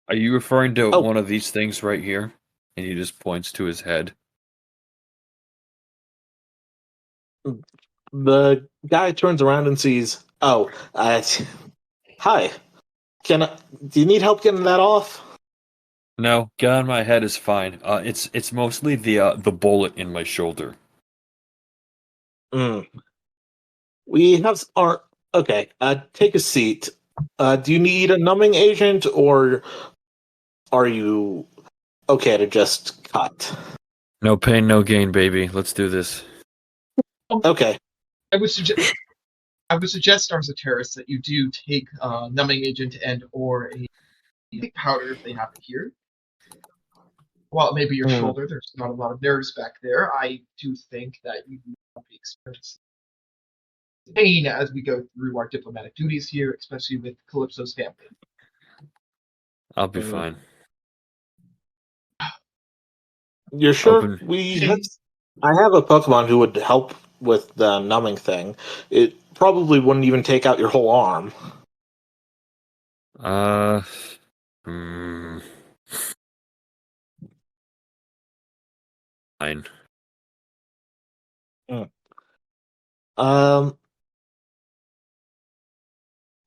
Are you referring to Oh. one of these things right here? And he just points to his head. The guy turns around and sees, "Oh, hi. Do you need help getting that off?" No, gun on my head is fine. It's mostly the bullet in my shoulder. We have our okay. Take a seat. Do you need a numbing agent, or are you okay to just cut? No pain, no gain, baby. Let's do this. Okay. I would suggest Arsateris that you do take numbing agent and or a powder if they have it here. While it may be your shoulder, there's not a lot of nerves back there. I do think that you will be experiencing pain as we go through our diplomatic duties here, especially with Calypso's family. I'll be fine. You're sure? Open. I have a Pokemon who would help with the numbing thing. It probably wouldn't even take out your whole arm. Uh, hmm, fine. Um,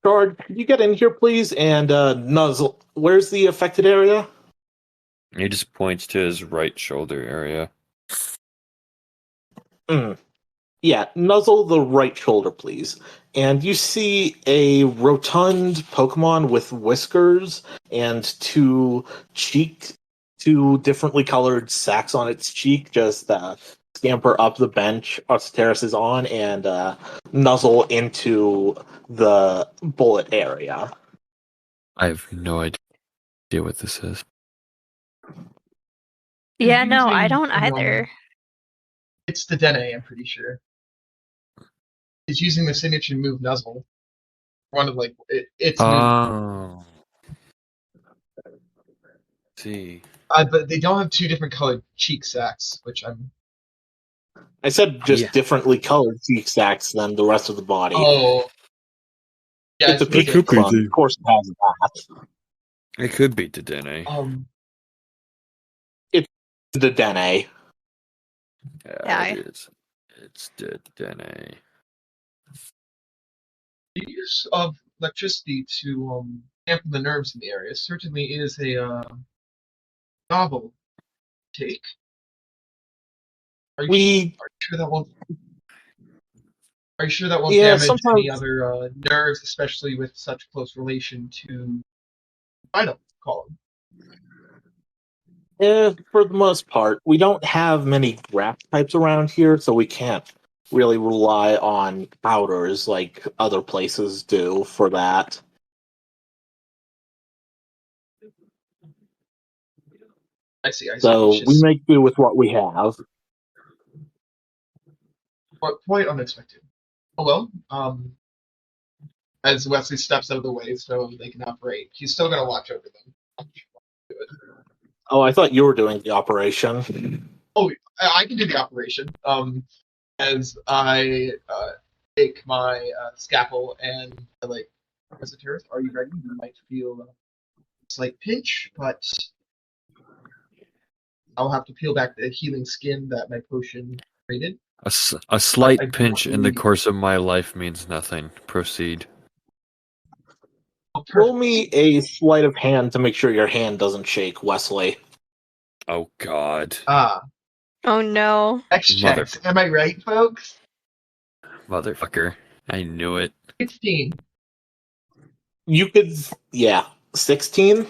Guard, could you get in here, please? And Nuzzle, where's the affected area? He just points to his right shoulder area. Yeah, nuzzle the right shoulder, please. And you see a rotund Pokemon with whiskers and two differently colored sacks on its cheek just scamper up the bench Arceteris is on and nuzzle into the bullet area. I have no idea what this is. Yeah, no, I Using, don't either. It's the Dene, I'm pretty sure. It's using the signature move Nuzzle. One of its move. Oh. See. But they don't have two different colored cheek sacks, which I'm. I said just Yeah. differently colored cheek sacks than the rest of the body. Oh. Yeah, It's a suppose Pikachu it could clone. be. Of course it has that. It could be Dedenne. It's the Dene. Yeah. It is. It's Dedenne. The use of electricity to dampen the nerves in the area certainly is a novel take. Are you sure that won't? Are you sure that won't damage sometimes any other nerves, especially with such close relation to spinal column? For the most part, we don't have many graft types around here, so we can't really rely on powders like other places do for that. I see. So It's we just make do with what we have. quite unexpected. Oh well. As Wesley steps out of the way so they can operate, he's still gonna watch over them. Oh, I thought you were doing the operation. Oh, I can do the operation. As I take my scalpel and Arceteris, are you ready? You might feel a slight pinch, but I'll have to peel back the healing skin that my potion created. A slight I do pinch in the believe- course of my life means nothing. Proceed. Oh, Roll perfect. me a sleight of hand to make sure your hand doesn't shake, Wesley. Oh God. Oh no. X checks. Am I right, folks? Motherfucker. I knew it. 16. You could, 16?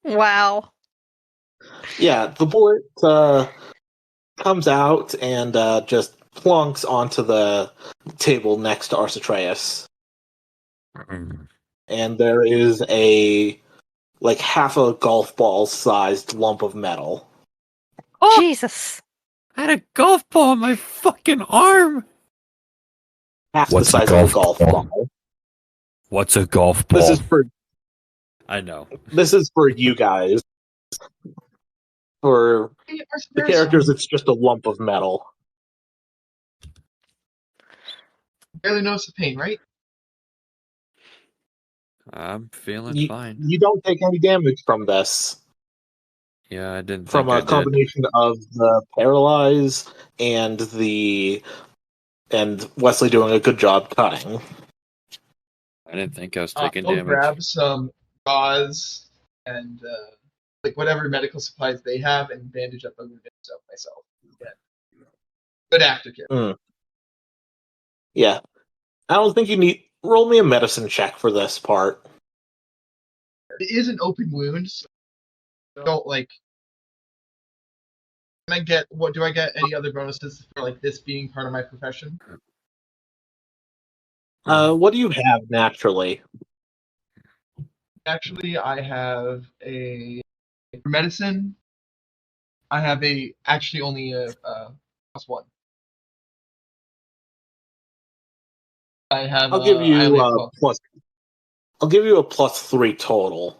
Wow. Yeah, the bullet comes out and just plunks onto the table next to Arcitreus. Mm. And there is half a golf ball sized lump of metal. Oh! Jesus. I had a golf ball on my fucking arm. Half What's the a size golf of a golf ball? ball. What's a golf ball? I know. This is for you guys. For Hey, the Arceteris, characters, it's just a lump of metal. barely notice the pain, right? I'm feeling You, fine. you don't take any damage from this. Yeah, I didn't From think I a did. combination of the paralyze and Wesley doing a good job cutting. I didn't think I was taking I'll damage. grab some gauze and whatever medical supplies they have and bandage up the wound myself. Yeah. Good aftercare. Yeah. I don't think you need... Roll me a medicine check for this part. It is an open wound, so don't Can I get what? Do I get any other bonuses for this being part of my profession? What do you have naturally? Actually, I have a for medicine. I have only a +1. I have I'll give I you only have 12. I'll give you a +3 total,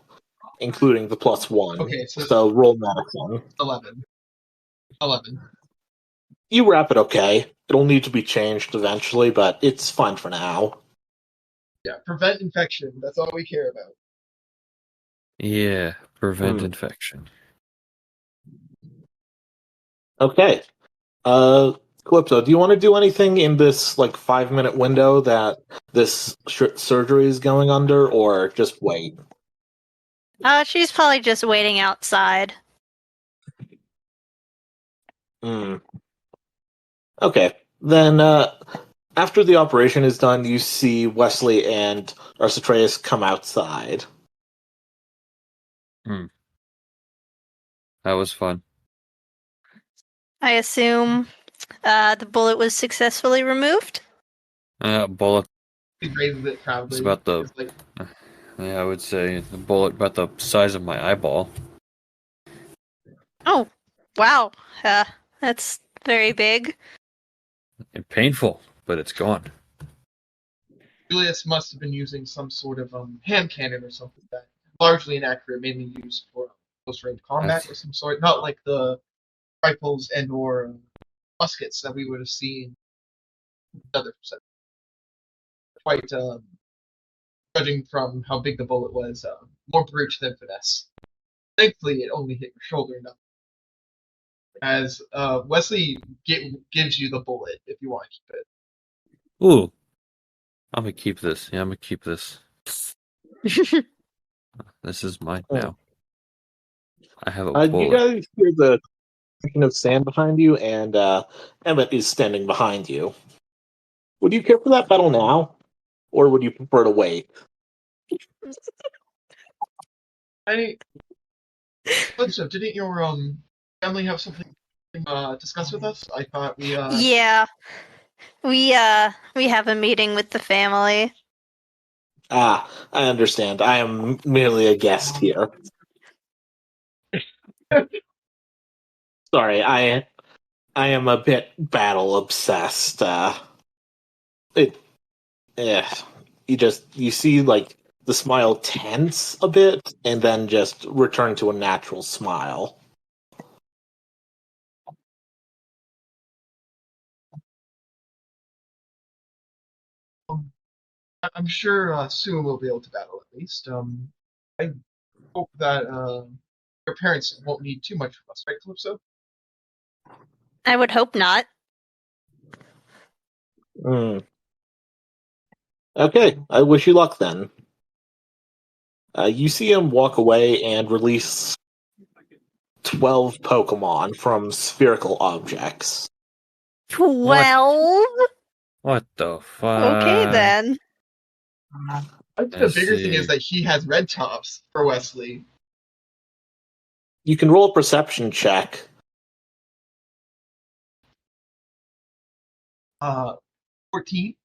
including the +1. Okay, so roll medicine. 11. 11. You wrap it okay. It'll need to be changed eventually, but it's fine for now. Yeah, prevent infection. That's all we care about. Yeah, prevent Hmm. infection. Okay. Calypso, do you want to do anything in this 5-minute window that this surgery is going under, or just wait? She's probably just waiting outside. Hmm. Okay. Then, after the operation is done, you see Wesley and Arcitreus come outside. That was fun. I assume the bullet was successfully removed. Bullet He raises it is proudly. about the. It's like, Yeah, I would say the bullet about the size of my eyeball. Oh, wow. That's very big. And painful, but it's gone. Julius must have been using some sort of hand cannon or something that largely inaccurate, mainly used for close range combat That's of some sort. Not like the rifles and or muskets that we would have seen in other sets. Quite, judging from how big the bullet was, more brute than finesse. Thankfully, it only hit your shoulder enough. As Wesley gives you the bullet if you want to keep it. ooh. I'm gonna keep this. Yeah, I'm gonna keep this. This is mine Hmm. now. I have a You bullet. guys hear the cracking of sand behind you, and Emmett is standing behind you. Would you care for that battle now, or would you prefer to wait? I Flipso, didn't your family have something discuss with us? I thought we Yeah, we have a meeting with the family. Ah, I understand. I am merely a guest here. Sorry, I am a bit battle obsessed. It, eh, you see the smile tense a bit, and then just return to a natural smile. I'm sure soon we'll be able to battle at least. I hope that your parents won't need too much from us, right, Calypso? I would hope not. Hmm. Okay, I wish you luck then. You see him walk away and release 12 Pokemon from spherical objects. 12? What the Okay fuck? then. I think the Let's bigger thing is see. that he has red tops for Wesley. You can roll a perception check. 14.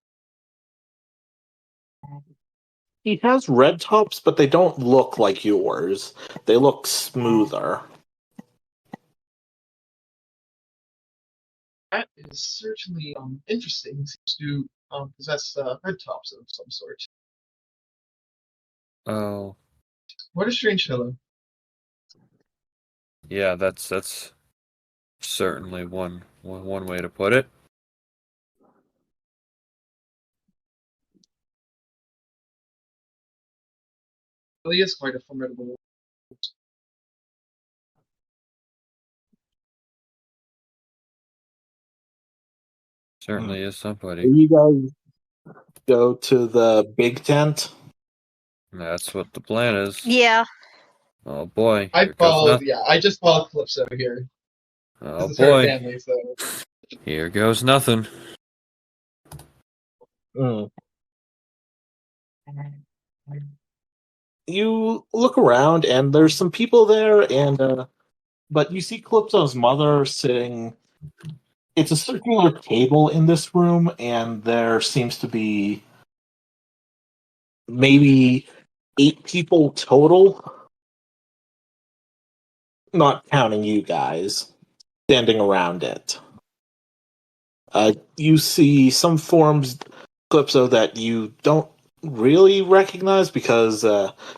He has red tops, but they don't look like yours. They look smoother. That is certainly interesting. He seems to possess red tops of some sort. Oh, What a strange fellow. yeah. That's certainly one way to put it. Really is quite a formidable. Certainly is somebody. You guys go to the big tent. That's what the plan is. Yeah. Oh boy, I here goes followed, nothing. yeah, I just followed Calypso here. Oh This is her boy, family, so. here goes nothing. Mm. You look around, and there's some people there, and but you see Calypso's mother sitting. It's a circular table in this room, and there seems to be maybe 8 people total, not counting you guys, standing around it. You see some forms, Calypso, that you don't really recognize because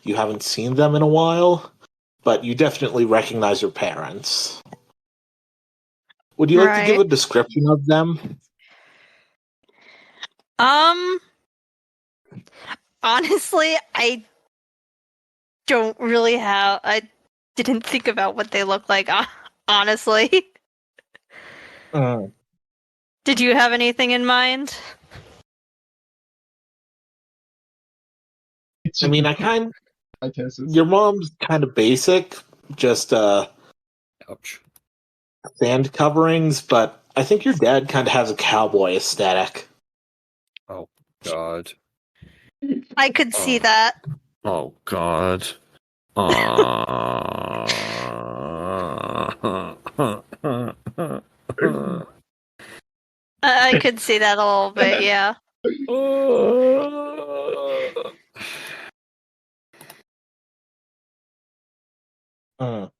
you haven't seen them in a while, but you definitely recognize your parents. Would you like to give Right. a description of them? Honestly, I don't really have. I didn't think about what they look like, honestly. Mm. Did you have anything in mind? It's I just mean, the mitosis. your mom's kind of basic, just Ouch. sand coverings, but I think your dad kind of has a cowboy aesthetic. Oh God. I could see Oh. that. Oh God. I could see that a little bit, yeah. Mm.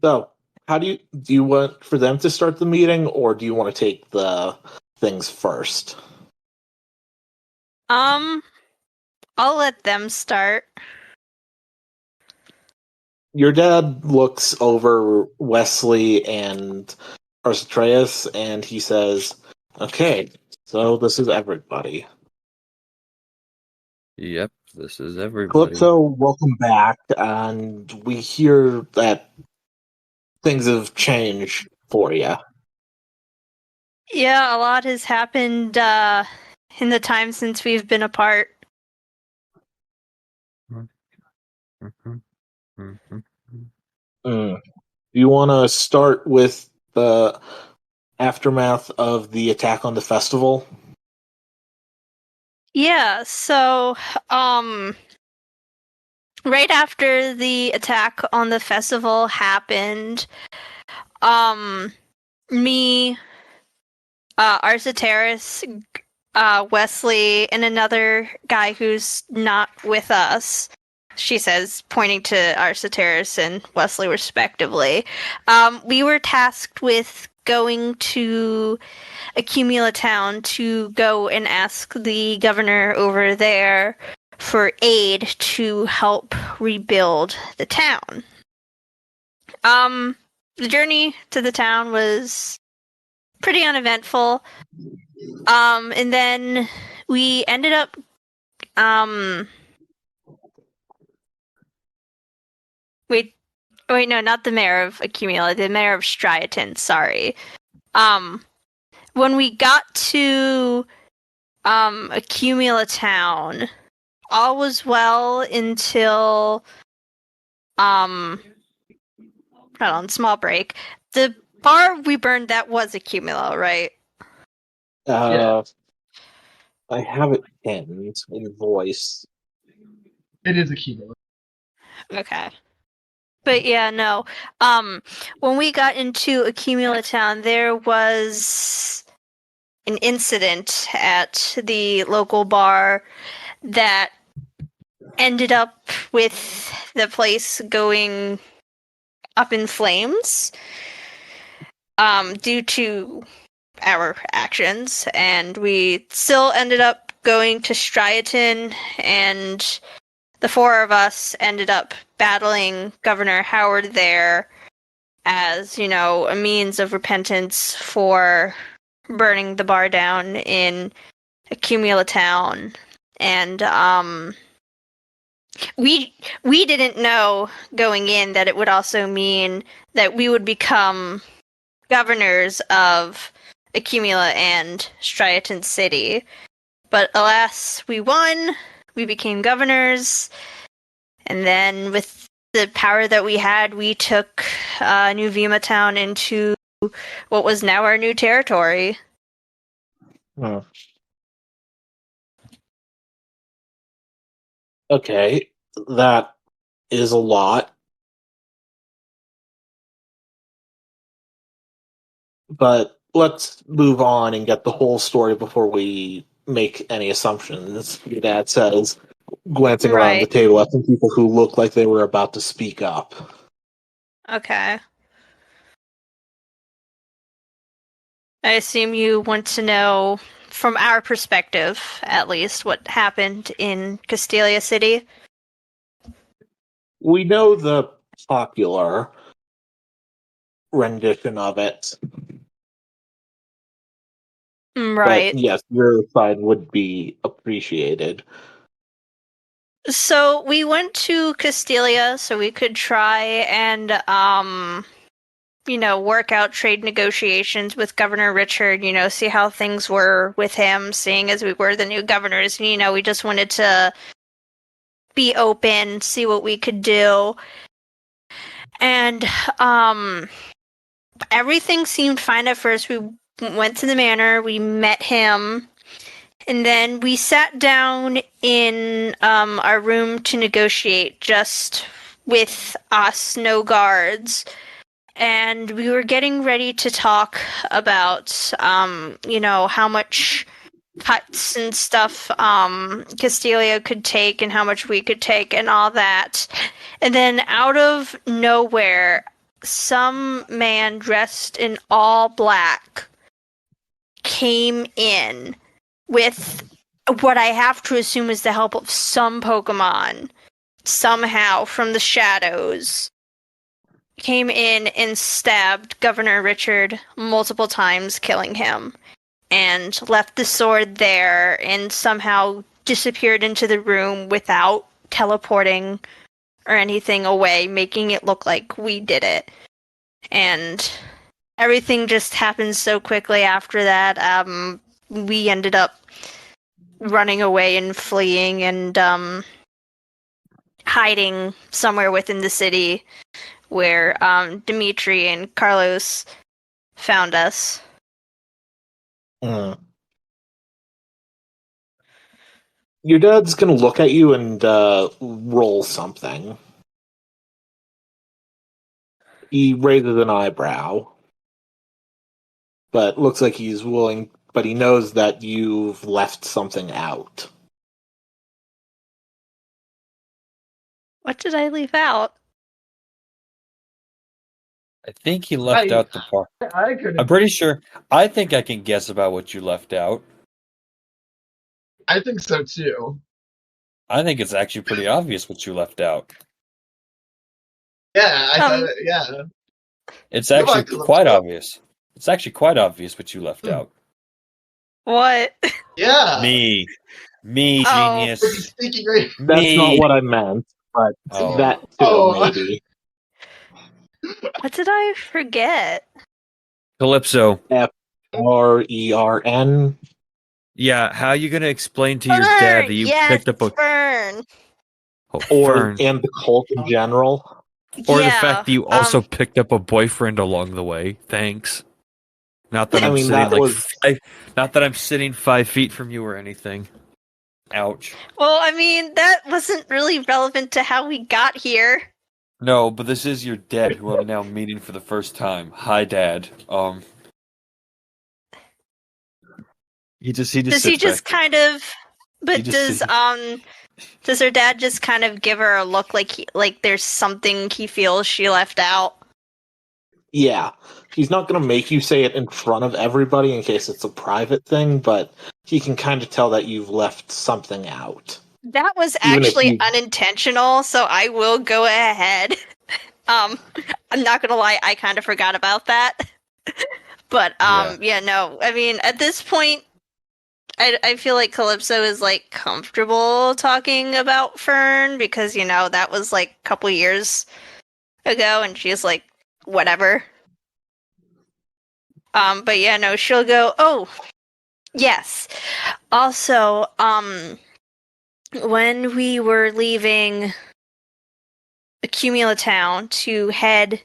So, how do you want for them to start the meeting, or do you want to take the things first? I'll let them start. Your dad looks over Wesley and Arcitreus, and he says, "Okay, so this is everybody. Yep, this is everybody. Calypso, welcome back. And we hear that things have changed for you. Yeah, a lot has happened in the time since we've been apart. Do you want to start with the aftermath of the attack on the festival? Yeah, so right after the attack on the festival happened, me, Arciteris, Wesley, and another guy who's not with us. She says, pointing to Arciteris and Wesley respectively. We were tasked with going to Accumula Town to go and ask the governor over there for aid to help rebuild the town. The journey to the town was pretty uneventful. And then we ended up wait no, not the mayor of Accumula, the mayor of Striaton, sorry. When we got to Accumula Town, all was well until hold on, small break. The bar we burned, that was Accumula, right? I have it pinned in voice. It is a keynote. Okay. But yeah, no. When we got into Accumula Town, there was an incident at the local bar that ended up with the place going up in flames due to our actions, and we still ended up going to Striaton, and the four of us ended up battling Governor Howard there as, you know, a means of repentance for burning the bar down in Accumula Town. And we didn't know going in that it would also mean that we would become governors of Accumula and Striaton City. But alas, we won. We became governors. And then with the power that we had, we took New Vima Town into what was now our new territory. Okay, that is a lot. But let's move on and get the whole story before we make any assumptions. Your dad says, glancing around the Right. table at some people who look like they were about to speak up. Okay. I assume you want to know, from our perspective, at least, what happened in Castelia City? We know the popular rendition of it, but Right. yes, your side would be appreciated. So we went to Castilia so we could try and work out trade negotiations with Governor Richard, see how things were with him, seeing as we were the new governors. We just wanted to be open, see what we could do. And everything seemed fine at first. We went to the manor, we met him, and then we sat down in our room to negotiate, just with us, no guards. And we were getting ready to talk about, how much cuts and stuff Castilia could take and how much we could take and all that. And then out of nowhere, some man dressed in all black came in with what I have to assume is the help of some Pokemon, somehow from the shadows. Came in and stabbed Governor Richard multiple times, killing him, and left the sword there and somehow disappeared into the room without teleporting or anything away, making it look like we did it. And everything just happened so quickly after that. We ended up running away and fleeing and hiding somewhere within the city, where Dimitri and Carlos found us. Mm. Your dad's gonna look at you and roll something. He raises an eyebrow, but looks like he's willing, but he knows that you've left something out. What did I leave out? I think he left out the part. I couldn't. I'm pretty sure. I think I can guess about what you left out. I think so too. I think it's actually pretty obvious what you left out. Yeah, I thought. Yeah. It's Go actually back to the quite top. obvious. It's actually quite obvious what you left out. What? Yeah. Me, Oh. genius. Was he speaking right? That's Me. not what I meant, but Oh. that too, Oh. maybe. What did I forget? Calypso. Fern. Yeah, how are you gonna explain to your dad that you picked up a Fern. Fern, And the cult in general. or the Yeah, fact that you also picked up a boyfriend along the way? Thanks. Not that I I'm mean, sitting that was... not that I'm sitting 5 feet from you or anything. Ouch. Well, I mean, that wasn't really relevant to how we got here. No, but this is your dad, who I'm now meeting for the first time. Hi, Dad. He just Does he just back. kind of? But Does her dad just kind of give her a look like there's something he feels she left out? Yeah. He's not going to make you say it in front of everybody in case it's a private thing, but he can kind of tell that you've left something out. That was Even if actually you- unintentional, so I will go ahead. I'm not gonna lie, I kind of forgot about that. But yeah, no. I mean, at this point, I feel like Calypso is like comfortable talking about Fern because that was like a couple years ago, and she's like, whatever. But yeah, no, she'll go, oh, yes. Also, when we were leaving Accumula Town to head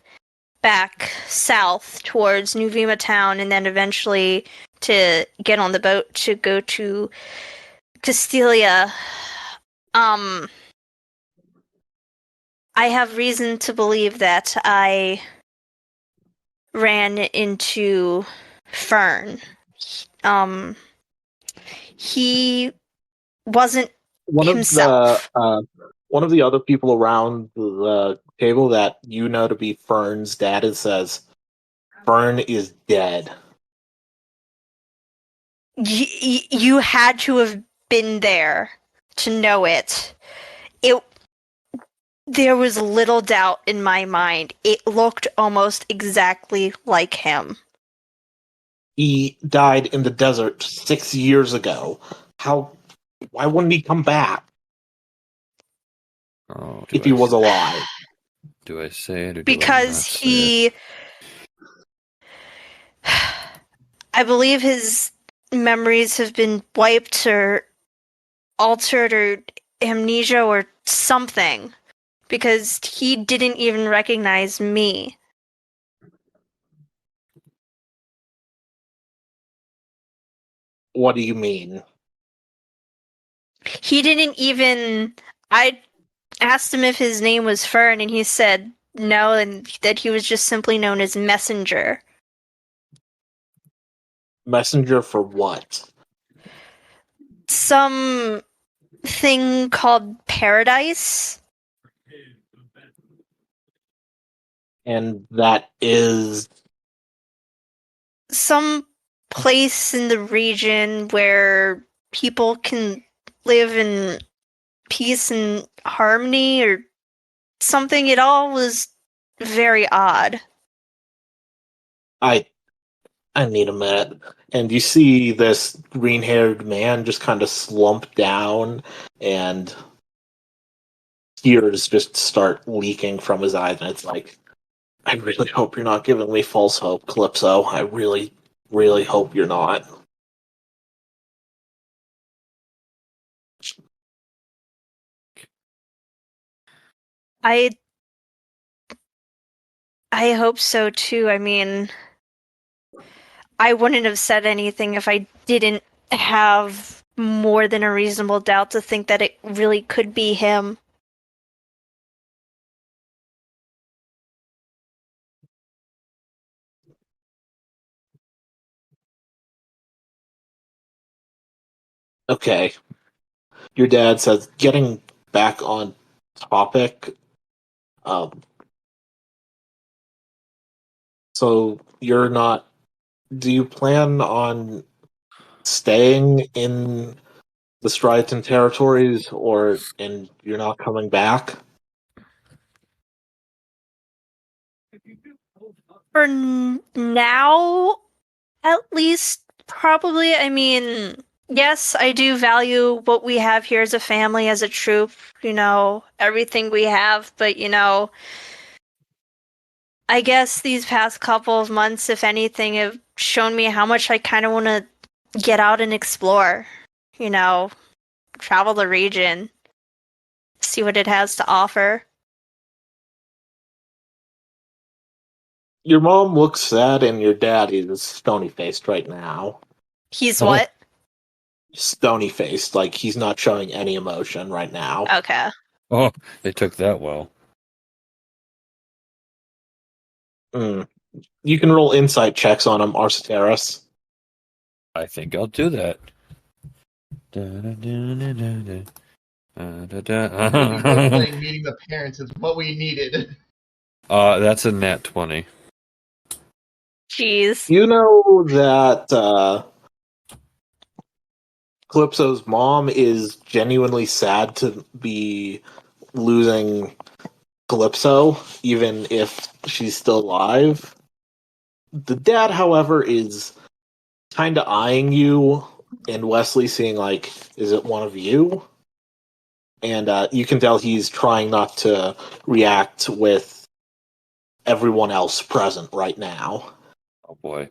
back south towards New Vima Town and then eventually to get on the boat to go to Castilia, I have reason to believe that I ran into Fern. He wasn't himself. One of the other people around the table that you know to be Fern's dad says, Fern is dead. You had to have been there to know it. There was little doubt in my mind. It looked almost exactly like him. He died in the desert 6 years ago. How Why wouldn't he come back Oh, if he was alive? do I say it or do I Because not say it? I believe his memories have been wiped or altered or amnesia or something. Because he didn't even recognize me. What do you mean? He didn't even. I asked him if his name was Fern, and he said no, and that he was just simply known as Messenger. Messenger for what? Some thing called Paradise. And that is Some place in the region where people can live in peace and harmony or something. It all was very odd. I need a minute. And you see this green-haired man just kind of slump down, and tears just start leaking from his eyes, and it's like, I really hope you're not giving me false hope, Calypso. I really, really hope you're not. I hope so too. I mean, I wouldn't have said anything if I didn't have more than a reasonable doubt to think that it really could be him. Okay. Your dad says, getting back on topic, um, so you're not, do you plan on staying in the Striaton territories, and you're not coming back? For now, at least, probably. I mean, yes, I do value what we have here as a family, as a troop, everything we have, but, I guess these past couple of months, if anything, have shown me how much I kind of want to get out and explore, you know, travel the region, see what it has to offer. Your mom looks sad, and your dad is stony faced right now. He's Oh. what? Stony faced, like he's not showing any emotion right now. Okay. Oh, they took that well. You can roll insight checks on him, Arsateras. I think I'll do that. Playing meeting the parents is what we needed. That's a nat 20. Jeez. You know that Calypso's mom is genuinely sad to be losing Calypso, even if she's still alive. The dad, however, is kind of eyeing you and Wesley, seeing like, is it one of you? And you can tell he's trying not to react with everyone else present right now. Oh boy.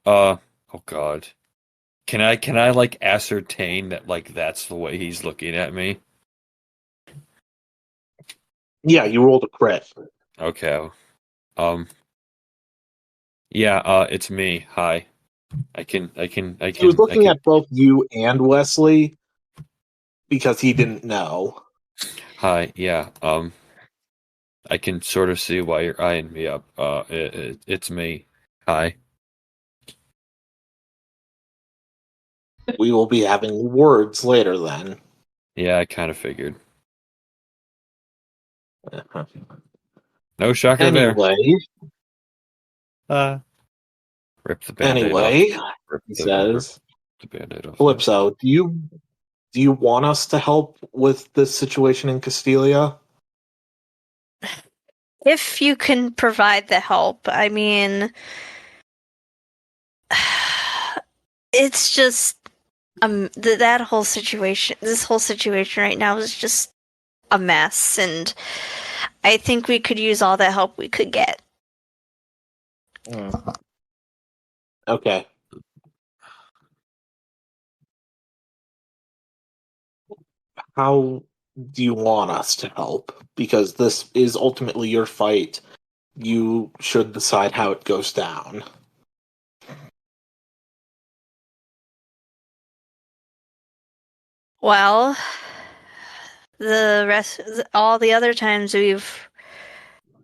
Oh god. Can I like ascertain that like that's the way he's looking at me? Yeah, you rolled a crit. Okay. Yeah, it's me. Hi. I can He was looking at both you and Wesley because he didn't know. Hi, yeah. I can sort of see why you're eyeing me up. It's me. Hi. We will be having words later then. Yeah, I kind of figured. No shocker Anyway, there. Rip the band-aid off. he says, The band-aid off. Calypso, do you want us to help with this situation in Castilia? If you can provide the help, I mean, it's just that whole situation, this whole situation right now is just a mess, and I think we could use all the help we could get. Okay. How do you want us to help? Because this is ultimately your fight. You should decide how it goes down. Well, all the other times we've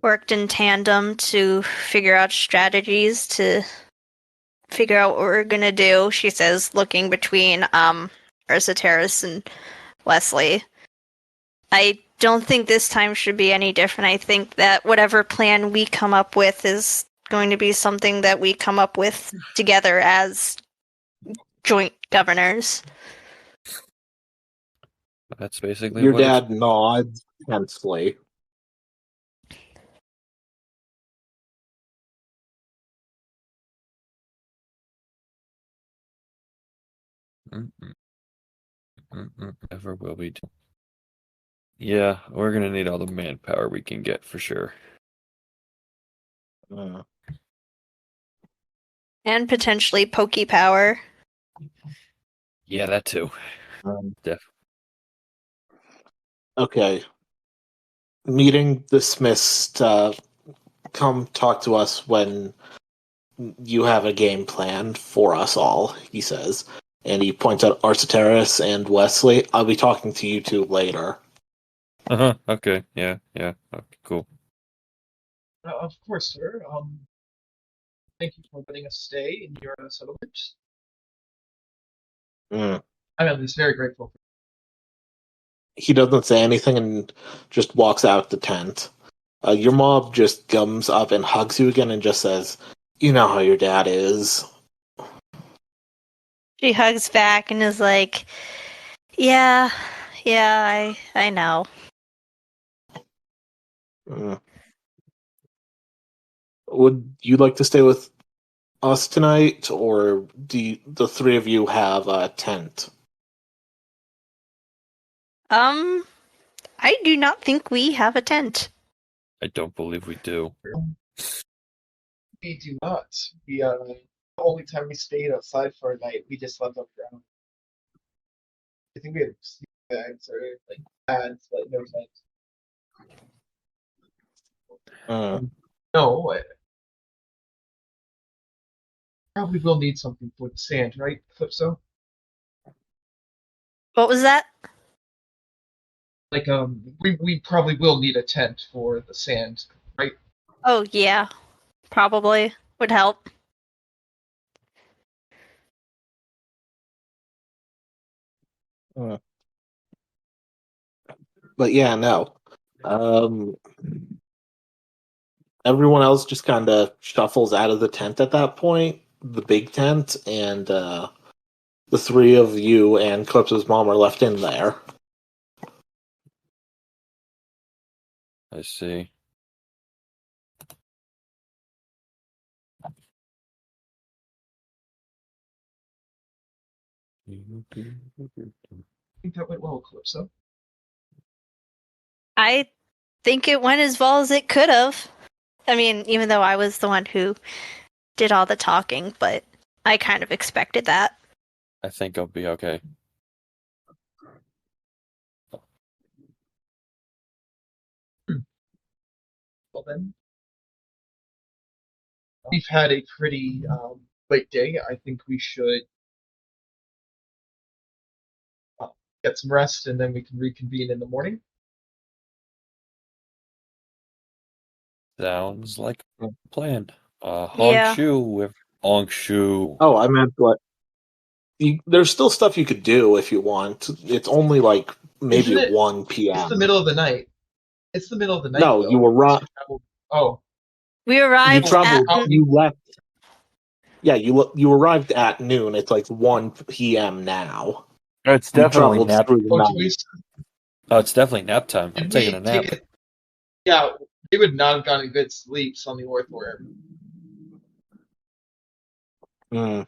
worked in tandem to figure out strategies to figure out what we're gonna do, she says, looking between Ursa Terrace and Wesley. I don't think this time should be any different. I think that whatever plan we come up with is going to be something that we come up with together as joint governors. That's basically Your what it's. dad nods tensely. Ever will be. Yeah, we're gonna need all the manpower we can get for sure. Uh, And potentially pokey power. Yeah, that too. um, Def. okay. Meeting dismissed. Come talk to us when you have a game plan for us all, he says. And he points out Arciteris and Wesley. I'll be talking to you two later. Okay. Yeah. Yeah. Okay, cool. Of course, sir. Thank you for letting us stay in your settlement. Mm. I'm at least very grateful. He doesn't say anything and just walks out the tent. Your mom just gums up and hugs you again and just says, "You know how your dad is." She hugs back and is like, "Yeah, I know." Mm. Would you like to stay with us tonight, or the three of you have a tent? I do not think we have a tent. I don't believe we do. We do not. The only time we stayed outside for a night, we just slept up ground. I think we had sleep bags or like pads, but no tent. Mm. No, I probably will need something for the sand, right, Flipso? What was that? Like, we probably will need a tent for the sand, right? Oh, yeah. Probably. Would help. Mm. But yeah, no. Um, Everyone else just kind of shuffles out of the tent at that point, the big tent, and the three of you and Calypso's mom are left in there. I see. I think that went well, Calypso. I think it went as well as it could have. I mean, even though I was the one who did all the talking, but I kind of expected that. I think I'll be okay. Well then, we've had a pretty late day. I think we should get some rest and then we can reconvene in the morning. Sounds like a plan. Yeah. Hongshu with Hongshu. Oh, I meant what? There's still stuff you could do if you want. It's only like maybe Isn't it? 1 It's the p.m. middle of the night. It's the middle of the night, No, though. Oh, We you arrived traveled. at. You left. Yeah, you arrived at noon. It's like 1 p.m. now. It's You definitely traveled nap. through the oh, night. Oh, it's definitely nap time. I'm did taking a we nap. take it? Yeah, we would not have gotten good sleeps on the Orthworm. Mm,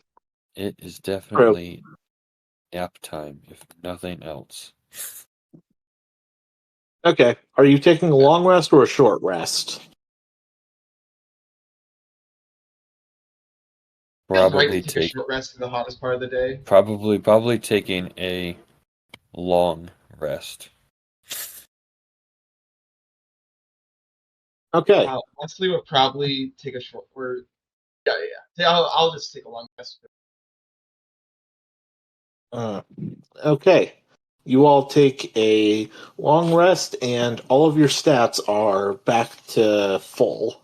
It is true. definitely Nap time, if nothing else. Okay. Are you taking a long rest or a short rest? Feels right Probably to take a short rest in the hottest part of the day. probably taking a long rest. Okay. Leslie would probably take a short. Or yeah. I'll just take a long rest. Uh, okay. You all take a long rest, and all of your stats are back to full.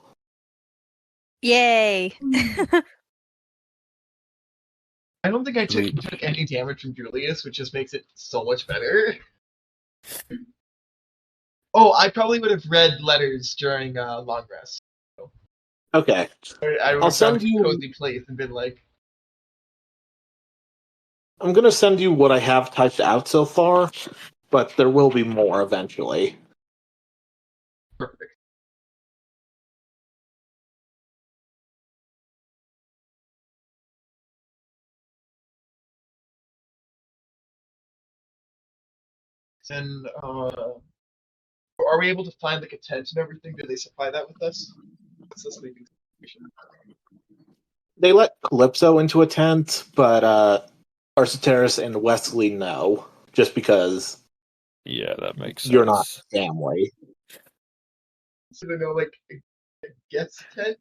Yay! I don't think I Sweet. took any damage from Julius, which just makes it so much better. Oh, I probably would have read letters during long rest. Okay. I would I'll have found send a you. cozy place and been like, I'm going to send you what I have typed out so far, but there will be more eventually. perfect. And are we able to find like a tent and everything? Do they supply that with us? What's the sleeping situation? They let Calypso into a tent, but Arciteris and Wesley no, just because Yeah, that makes you're not sense. family. So they know like a guest tent.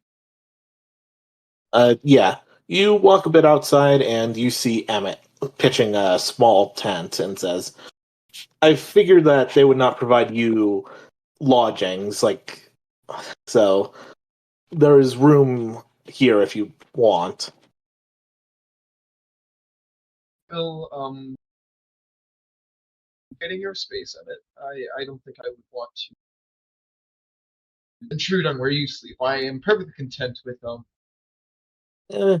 Yeah. You walk a bit outside and you see Emmett pitching a small tent and says, I figured that they would not provide you lodgings, so there is room here if you want. Well, getting your space on it. I don't think I would want to intrude on where you sleep. I am perfectly content with Eh,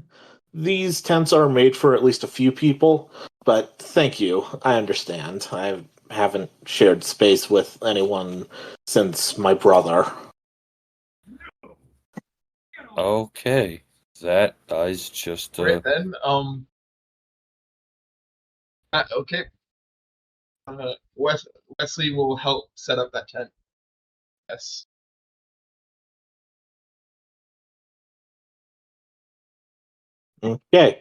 these tents are made for at least a few people, but thank you. I understand. I haven't shared space with anyone since my brother. Okay. That is just Alright then. Okay. Wesley will help set up that tent. Yes. Okay.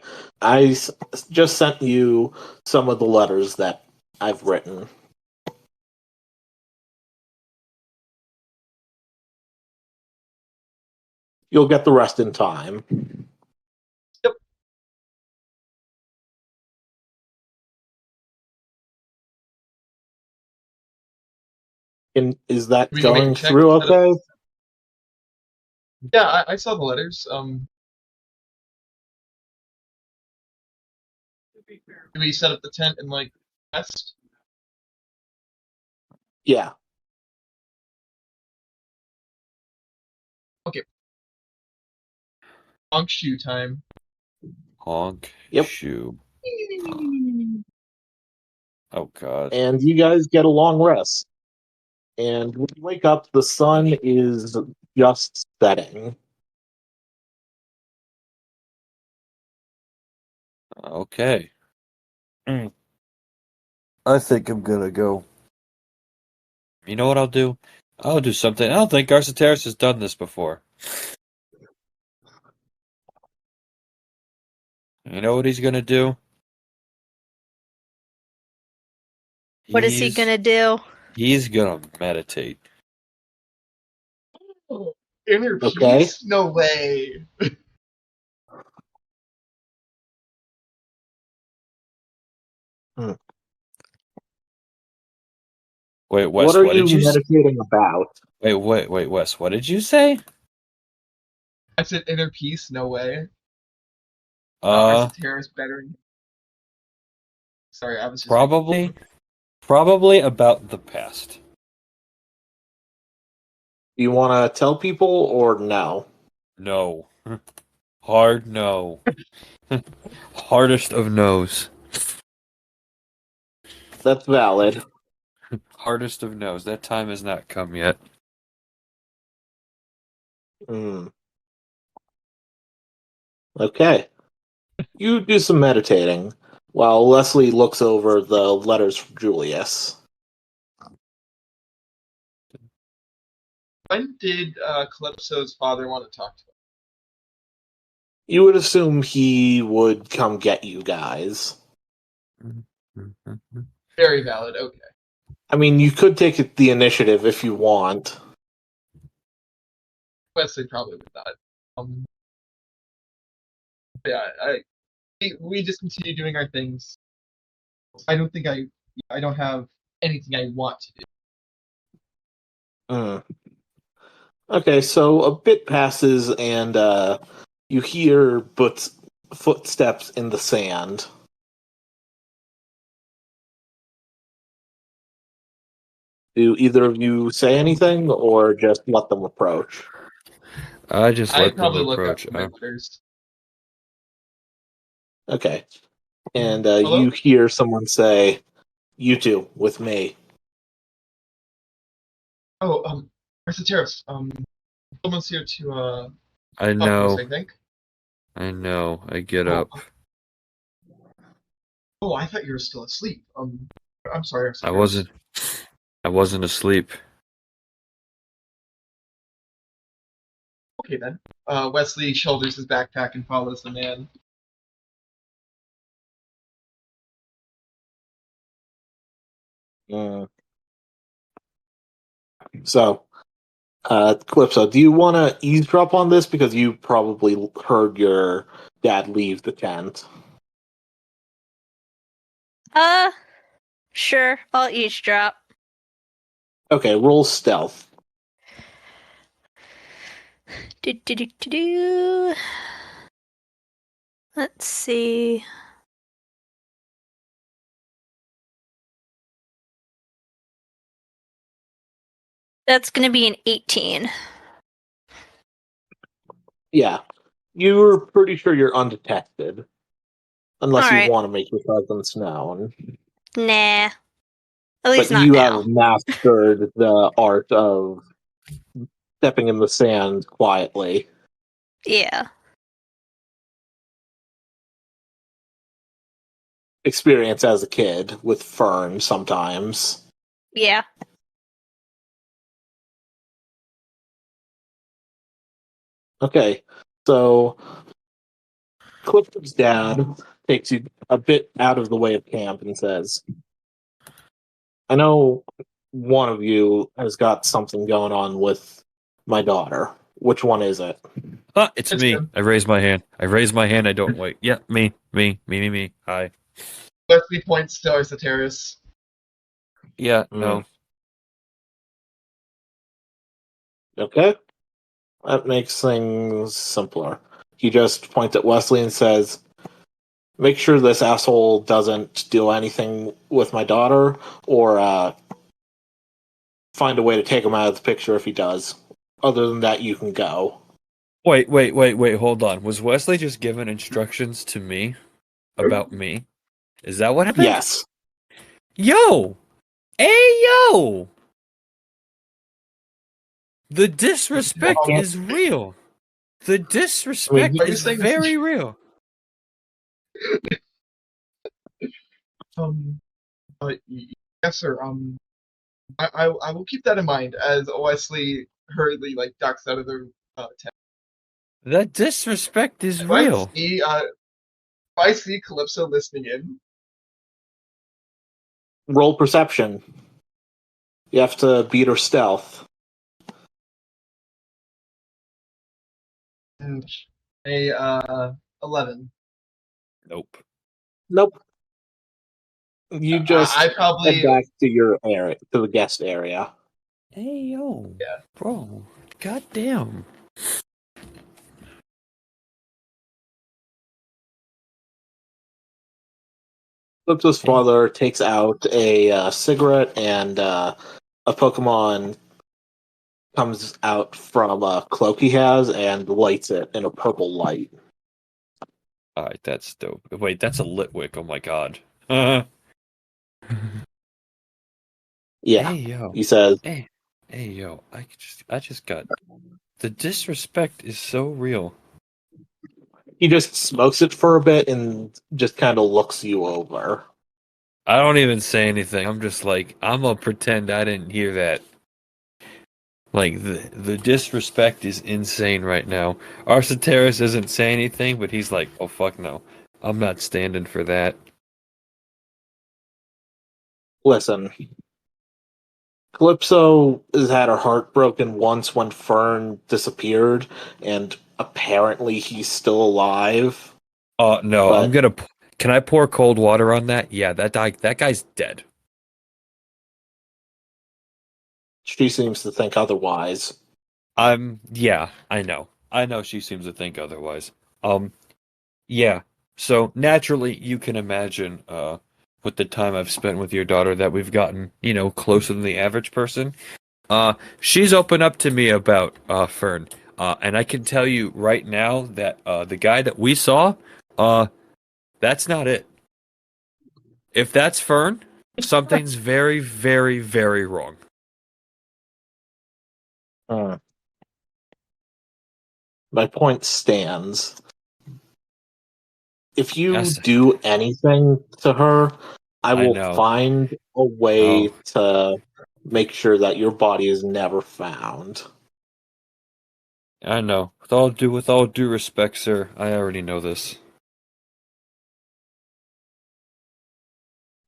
Just sent you some of the letters that I've written. You'll get the rest in time. Yep. And is that We go make a going check to through set up. okay? Yeah, I saw the letters. Do we set up the tent and like rest? Yeah. Okay. Long shoe time. honk Yep. shoe. Oh god. And you guys get a long rest. And when you wake up, the sun is just setting. Okay. I think I'm gonna go. You know what I'll do? I'll do something. I don't think Arciteris has done this before. You know what he's gonna do? What is he gonna do? He's gonna meditate. Oh, inner Okay. peace? No way. Hmm. Wait, What Wes, are what you did you say? meditating about? Wait, Wes, what did you say? I said inner peace? No way. Uh, Arciteris better. Sorry, I was just. probably about the past. Do you want to tell people or no? No. Hard no. Hardest of no's. That's valid. Hardest of no's. That time has not come yet. Hmm. Okay. You do some meditating. while Leslie looks over the letters from Julius. When did Calypso's father want to talk to him? You would assume he would come get you guys. Very valid. Okay. I mean, you could take the initiative if you want. Wesley probably would not. Yeah, we just continue doing our things. I don't think I don't have anything I want to do. Mm. Okay, so a bit passes, and you hear footsteps in the sand. Do either of you say anything, or just let them approach? I just I let them probably look up approach. from my letters. Okay. And Hello? you hear someone say, "You two, with me." Oh, where's the terrace? Someone's here to I talk to us, know. I think. I know. I get Oh, up. oh, I thought you were still asleep. I'm sorry, I Arceus. wasn't. I wasn't asleep. Okay then. Wesley shoulders his backpack and follows the man. Mm. So, Calypso, do you want to eavesdrop on this because you probably heard your dad leave the tent? Sure, I'll eavesdrop. Okay, roll stealth. Do. Let's see. That's gonna be an 18. Yeah, you're pretty sure you're undetected, unless you Alright. want to make your presence known. Nah. At least But not you now. have mastered the art of stepping in the sand quietly. Yeah. Experience as a kid with Fern sometimes. Yeah. Okay, so Clifford's dad takes you a bit out of the way of camp and says, "I know one of you has got something going on with my daughter. Which one is it?" Ah, it's It's me. him. I raise my hand. I don't wait. Yeah, me. Hi. Wesley points to Arceus. Yeah, Mm. no. Okay, that makes things simpler. He just points at Wesley and says, "Make sure this asshole doesn't do anything with my daughter, or find a way to take him out of the picture if he does. Other than that, you can go." Wait, hold on. Was Wesley just giving instructions to me about me? Is that what happened? Yes. Yo! Hey, yo! The disrespect Well, is real. The I mean, disrespect are you is saying this is very real. um yes sir, I will keep that in mind as Wesley hurriedly ducks out of the tent. That disrespect is If I real. see if I see Calypso listening in, roll perception. You have to beat her stealth. and a 11. Nope. Nope. You I just head probably back to your area, to the guest area. Hey, yo. yeah. Bro. Goddamn. Calypso's Hey. father takes out a cigarette, and a Pokemon comes out from a cloak he has and lights it in a purple light. Alright, that's dope. Wait, that's a Litwick. Oh my god. Hey, Yeah, yo. he says, Hey, yo. I just got. The disrespect is so real. He just smokes it for a bit and just kind of looks you over. I don't even say anything. I'm just like, I'm gonna pretend I didn't hear that. Like, the disrespect is insane right now. Arsateris doesn't say anything, but he's like, oh fuck no. I'm not standing for that. Listen, Calypso has had her heart broken once when Fern disappeared, and apparently he's still alive. Oh no, I'm But gonna. Can I pour cold water on that? Yeah, that guy's dead. she seems to think otherwise. Yeah, I know. I know she seems to think otherwise. Yeah. So naturally, you can imagine, with the time I've spent with your daughter, that we've gotten, closer than the average person. She's opened up to me about Fern, and I can tell you right now that the guy that we saw, that's not it. If that's Fern, something's very, very, very wrong. Hmm. My point stands. If you Yes, do anything to her, I I will know. find a way Oh, to make sure that your body is never found. I know. With all due respect, sir, I already know this.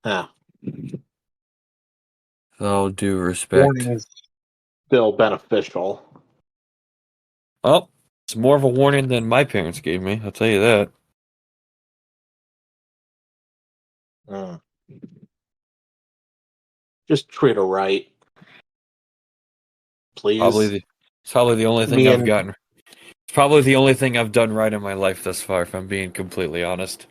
Yeah. With all due respect. Warning is still beneficial. Oh, it's more of a warning than my parents gave me. I'll tell you that. Hmm. Just treat her right, Probably please. the, it's probably the only thing Me I've and gotten. It's probably the only thing I've done right in my life thus far, if I'm being completely honest.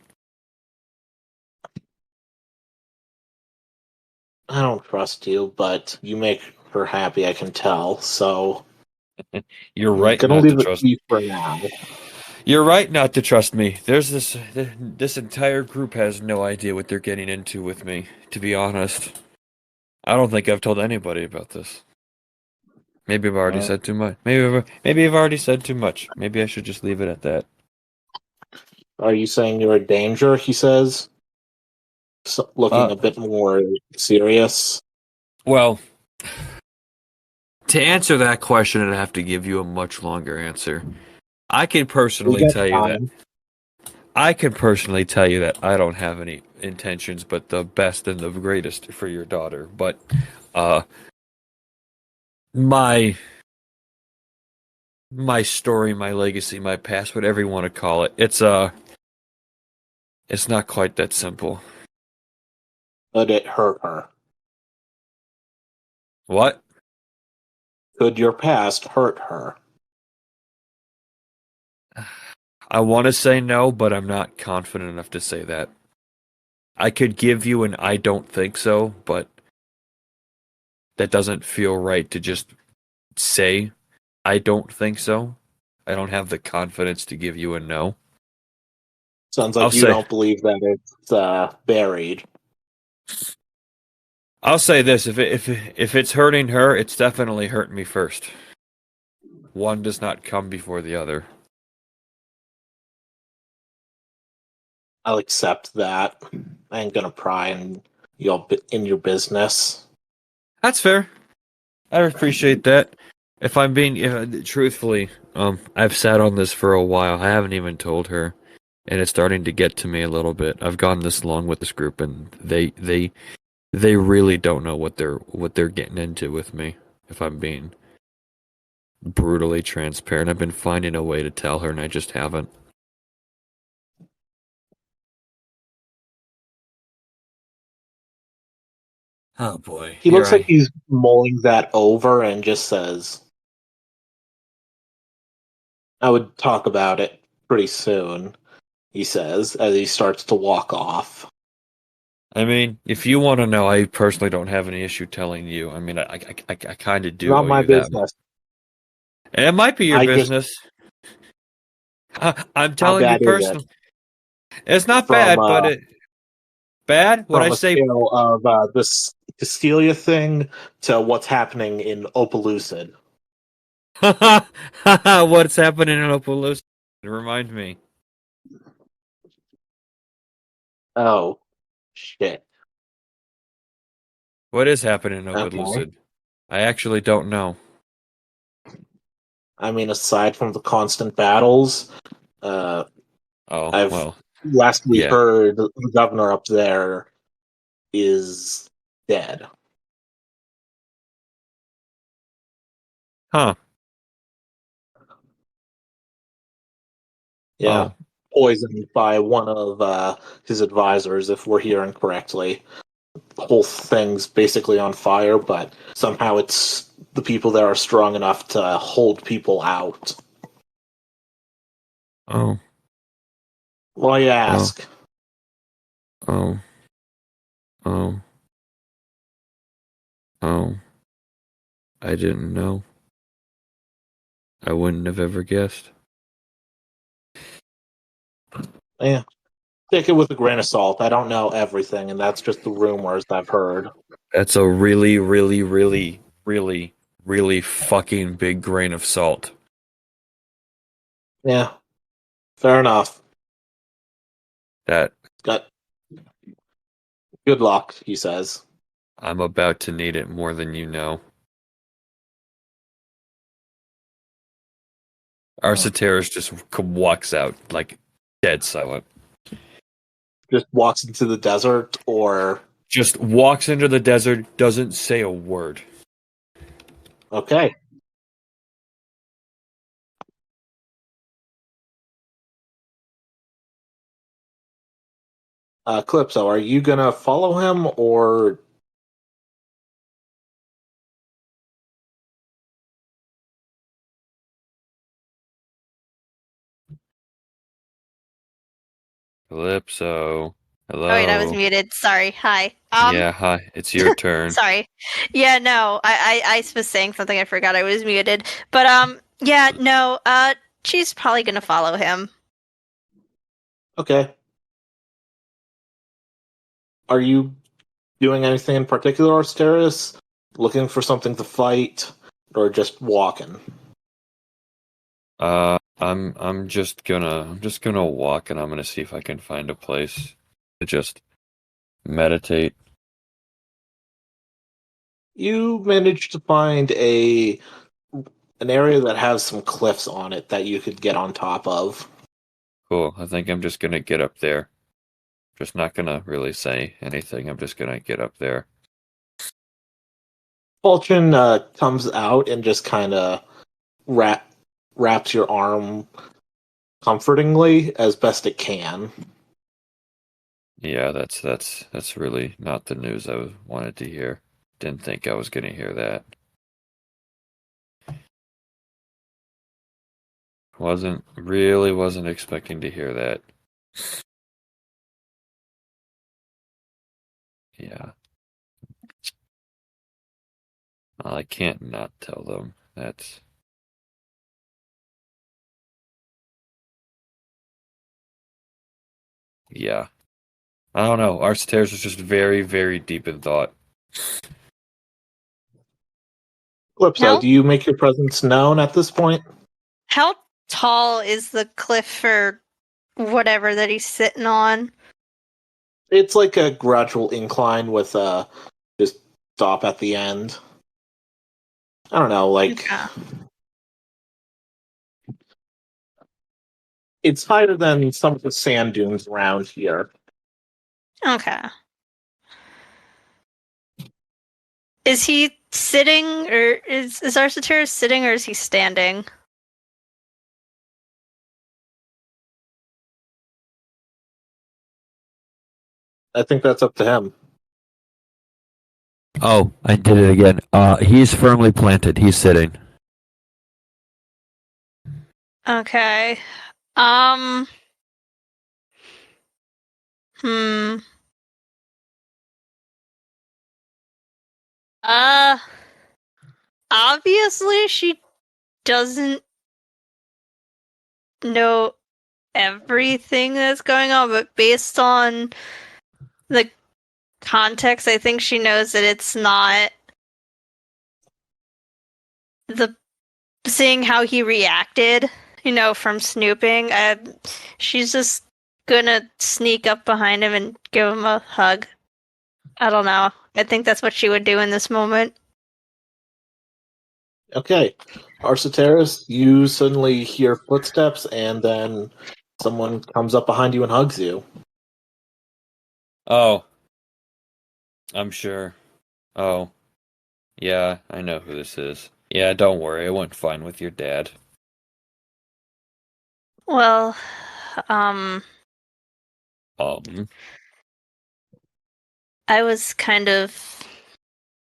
I don't trust you, but you make her happy, I can tell. So You're I'm right gonna not to leave it trust. be for now. You're right not to trust me. This entire group has no idea what they're getting into with me, to be honest. I don't think I've told anybody about this. Maybe I've already Uh, said too much. Maybe I've already said too much. Maybe I should just leave it at that. are you saying you're a danger? He says, looking Uh, a bit more serious. well, to answer that question, I'd have to give you a much longer answer. I can We personally got tell you that time. I don't have any intentions but the best and the greatest for your daughter. But uh my my story, my legacy, my past, whatever you want to call it, it's not quite that simple. But it hurt her. What? Could your past hurt her? I want to say no, but I'm not confident enough to say that. I could give you an I don't think so, but that doesn't feel right to just say I don't think so. I don't have the confidence to give you a no. Sounds I'll like you say don't believe that it's buried. I'll say this, if it's hurting her, it's definitely hurt me first. One does not come before the other. I'll accept that. I ain't gonna pry in your business. That's fair. I appreciate that. If I'm being truthfully, I've sat on this for a while. I haven't even told her, and it's starting to get to me a little bit. I've gone this long with this group, and they really don't know what they're getting into with me. If I'm being brutally transparent, I've been finding a way to tell her, and I just haven't. Oh boy, He here looks like I. he's mulling that over and just says, I would talk about it pretty soon, he says, as he starts to walk off. I mean, if you want to know, I personally don't have any issue telling you. I mean, I kind of do Not owe my you that. business. And it might be your I just, business. I'm how telling you bad is it? personally. It's not From bad, but it bad. What I from a say? scale of this Castelia thing to what's happening in Opelucid. What's happening in Opaloosa? Remind me. Oh, shit. What is happening over Okay. Lucid? I actually don't know. I mean, aside from the constant battles, uh, Oh, I've well, last we yeah. heard, the governor up there is dead. Huh. Yeah, Oh. poisoned by one of his advisors, if we're hearing correctly. The whole thing's basically on fire, but somehow it's the people there are strong enough to hold people out. Oh. Why you Oh. ask? Oh. Oh. Oh. I didn't know. I wouldn't have ever guessed. Yeah, take it with a grain of salt. I don't know everything, and that's just the rumors I've heard. That's a really, really, really, really, really fucking big grain of salt. Yeah, fair enough. That Got good luck, he says. I'm about to need it more than you know. Arsateris just walks out, like, dead silent. Just walks into the desert, or Just walks into the desert, doesn't say a word. okay. Calypso, are you gonna follow him, or Calypso. Oh wait, I was Hello. muted. Sorry. Hi. Yeah, hi. It's your turn. Sorry. Yeah, no. I was saying something. I forgot I was muted. But yeah, no. She's probably gonna follow him. okay? Are you doing anything in particular, Asteris? Looking for something to fight, or just walking? I'm just gonna walk and I'm gonna see if I can find a place to just meditate. You managed to find an area that has some cliffs on it that you could get on top of. Cool. I think I'm just gonna get up there. Just not gonna really say anything. I'm just gonna get up there. Fulchin comes out and just kind of wraps your arm comfortingly as best it can. Yeah, that's really not the news wanted to hear. Didn't think I was gonna hear that. Wasn't expecting to hear that. Yeah. I can't not tell them. That's yeah. I don't know. Arsateris is just very, very deep in thought. Calypso, How do you make your presence known at this point? how tall is the cliff or whatever that he's sitting on? It's like a gradual incline with a just stop at the end. I don't know, like Okay. it's higher than some of the sand dunes around here. Okay. Is he sitting or is Arsateris sitting or is he standing? I think that's up to him. Oh, I did it again. He's firmly planted. He's sitting. Okay. Um. Hmm. Uh. Obviously, she doesn't know everything that's going on, but based on the context, I think she knows that it's not the seeing how he reacted, from snooping. She's just gonna sneak up behind him and give him a hug. I don't know. I think that's what she would do in this moment. Okay. Arsoteris, you suddenly hear footsteps, and then someone comes up behind you and hugs you. Oh, I'm sure. Oh, yeah, I know who this is. Yeah, don't worry, it went fine with your dad. Well, Um, I was kind of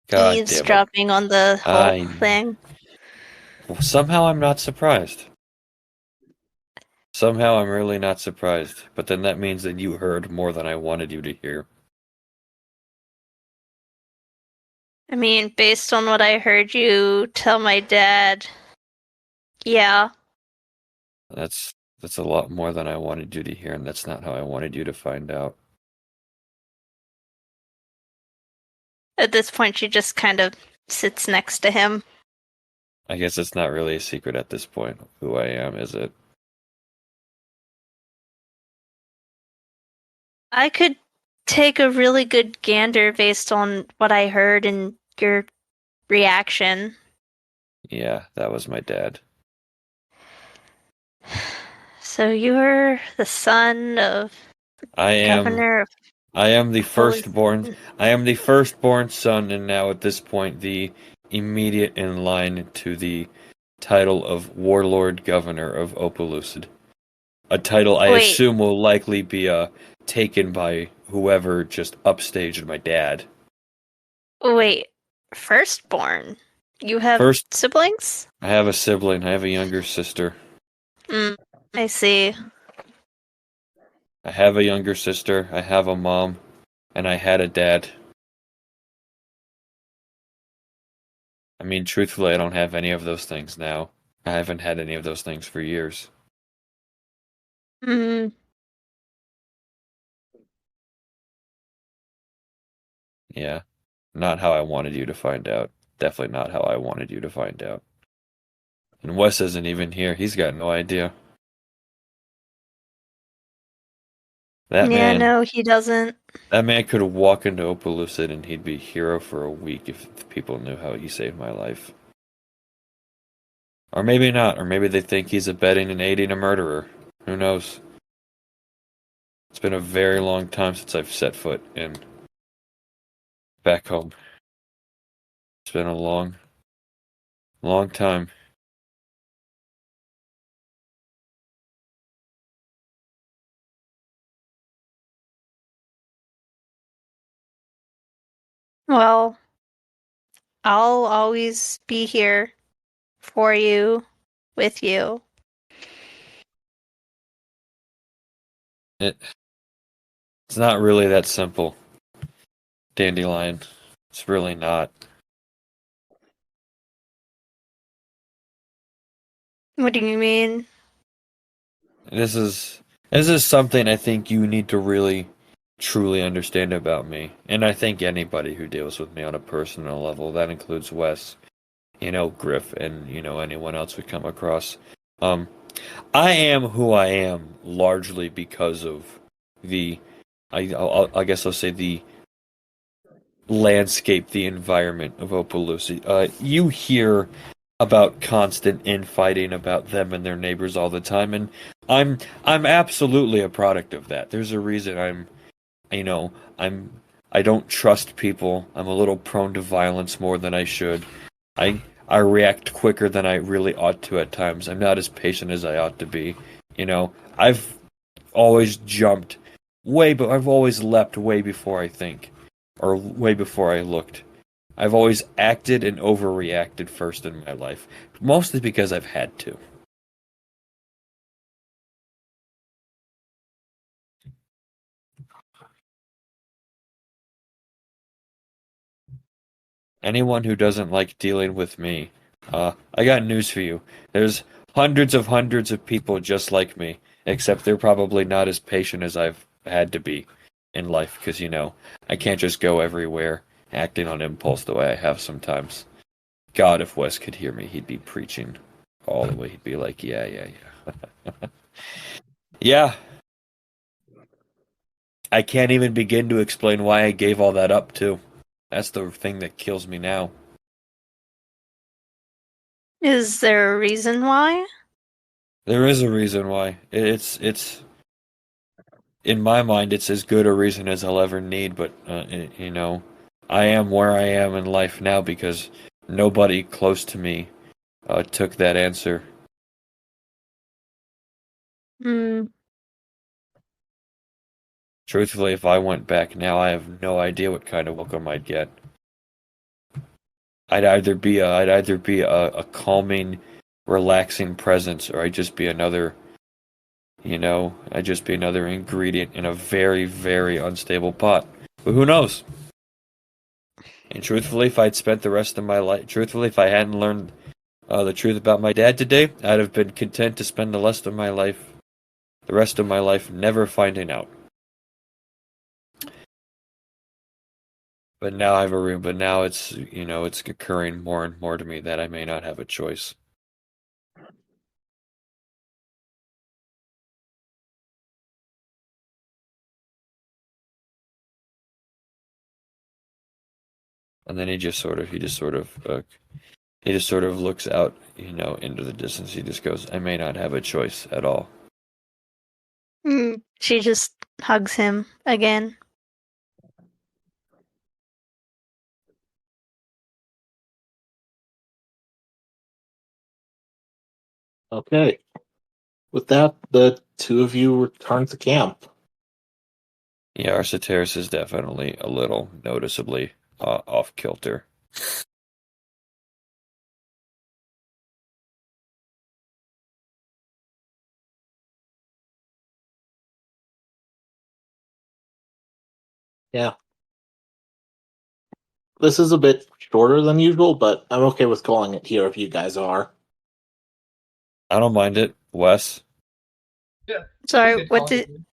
God damn it. eavesdropping on the whole thing. Somehow I'm not surprised. Somehow I'm really not surprised. But then that means that you heard more than I wanted you to hear. I mean, based on what I heard you tell my dad, yeah. That's a lot more than I wanted you to hear, and that's not how I wanted you to find out. At this point, she just kind of sits next to him. I guess it's not really a secret at this point who I am, is it? I could take a really good gander based on what I heard and your reaction. Yeah, that was my dad. So you're the son of I am governor of I am the Holy- firstborn. I am the firstborn son, and now at this point, the immediate in line to the title of Warlord Governor of Opelucid. A title I Wait. assume will likely be taken by whoever just upstaged my dad. Wait, firstborn? You have First, siblings? I have a sibling. I have a younger sister. I see. I have a younger sister. I have a mom, and I had a dad. I mean, truthfully, I don't have any of those things now. I haven't had any of those things for years. Mm, Yeah. Not how I wanted you to find out. Definitely not how I wanted you to find out. And Wes isn't even here. He's got no idea. That yeah, man, no, he doesn't. that man could walk into Opelucid and he'd be a hero for a week if people knew how he saved my life. Or maybe not. Or maybe they think he's abetting and aiding a murderer. Who knows? It's been a very long time since I've set foot in back home. It's been a long, long time. Well, I'll always be here for you, with you. It's not really that simple, Dandelion. It's really not. What do you mean? This is something I think you need to really truly understand about me. And I think anybody who deals with me on a personal level, that includes Wes, Griff, and anyone else we come across. I am who I am largely because of the I guess I'll say the landscape, the environment of Opelousas. You hear about constant infighting about them and their neighbors all the time, and I'm absolutely a product of that. There's a reason I don't trust people. I'm a little prone to violence more than I should. I react quicker than I really ought to at times. I'm not as patient as I ought to be. I've always jumped but I've always leapt way before I think, or way before I looked. I've always acted and overreacted first in my life, mostly because I've had to. Anyone who doesn't like dealing with me, I got news for you. There's hundreds of people just like me, except they're probably not as patient as I've had to be in life, because, I can't just go everywhere acting on impulse the way I have sometimes. God, if Wes could hear me, he'd be preaching all the way. He'd be like, yeah, yeah, yeah. Yeah. I can't even begin to explain why I gave all that up too. That's the thing that kills me now. Is there a reason why? There is a reason why. It's in my mind, it's as good a reason as I'll ever need. But you know, I am where I am in life now because nobody close to me took that answer. Hmm. Truthfully, if I went back now, I have no idea what kind of welcome I'd get. I'd either be a calming, relaxing presence, or I'd just be another, I'd just be another ingredient in a very, very unstable pot. But who knows? And truthfully, if I'd spent the rest of my life, truthfully, if I hadn't learned the truth about my dad today, I'd have been content to spend the rest of my life, never finding out. But now I have a room. But now it's occurring more and more to me that I may not have a choice. And then he just sort of looks out, into the distance. He just goes, "I may not have a choice at all." She just hugs him again. Okay. With that, the two of you return to camp. Yeah, our Soteris is definitely a little noticeably off kilter. Yeah. This is a bit shorter than usual, but I'm okay with calling it here if you guys are. I don't mind it, Wes. Yeah. Sorry, Good what call, did? David.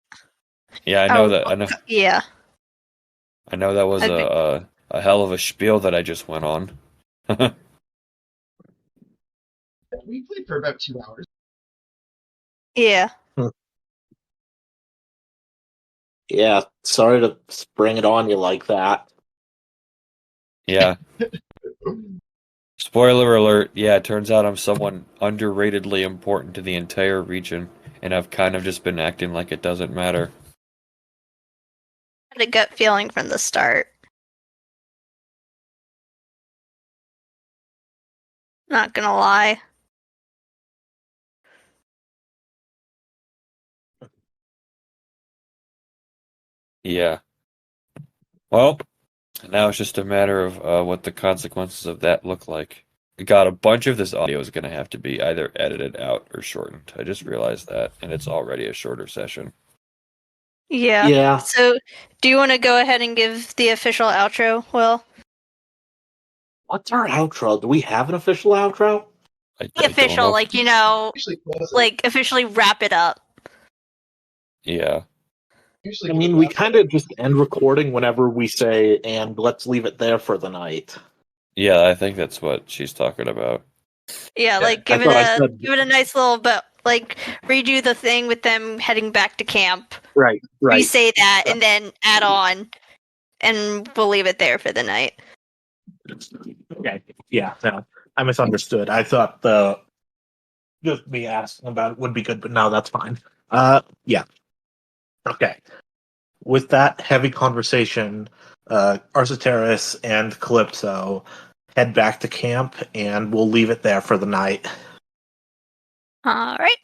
Yeah, I know that. I know. Yeah. I know that was Okay. a hell of a spiel that I just went on. We played for about 2 hours. Yeah. Yeah, sorry to spring it on you like that. Yeah. Spoiler alert. Yeah, it turns out I'm someone underratedly important to the entire region, and I've kind of just been acting like it doesn't matter. Had a gut feeling from the start. Not gonna lie. Yeah. Well, now it's just a matter of what the consequences of that look like. God, a bunch of this audio is going to have to be either edited out or shortened. I just realized that, and it's already a shorter session. Yeah. Yeah. So, do you want to go ahead and give the official outro, Will? What's our outro? Do we have an official outro? I The don't official, know. like, Usually close it. like officially wrap it up. Yeah. Usually I go mean, we wrap it kind up. of just end recording whenever we say, and let's leave it there for the night. Yeah, I think that's what she's talking about. Yeah, like I give it thought I a said- give it a nice little, but like redo the thing with them heading back to camp. Right. Re-say that, and then add on, and we'll leave it there for the night. Okay. Yeah, no. I misunderstood. I thought the just me asking about it would be good, but no, that's fine. Yeah. Okay. With that heavy conversation, Arsateris and Calypso head back to camp, and we'll leave it there for the night. All right.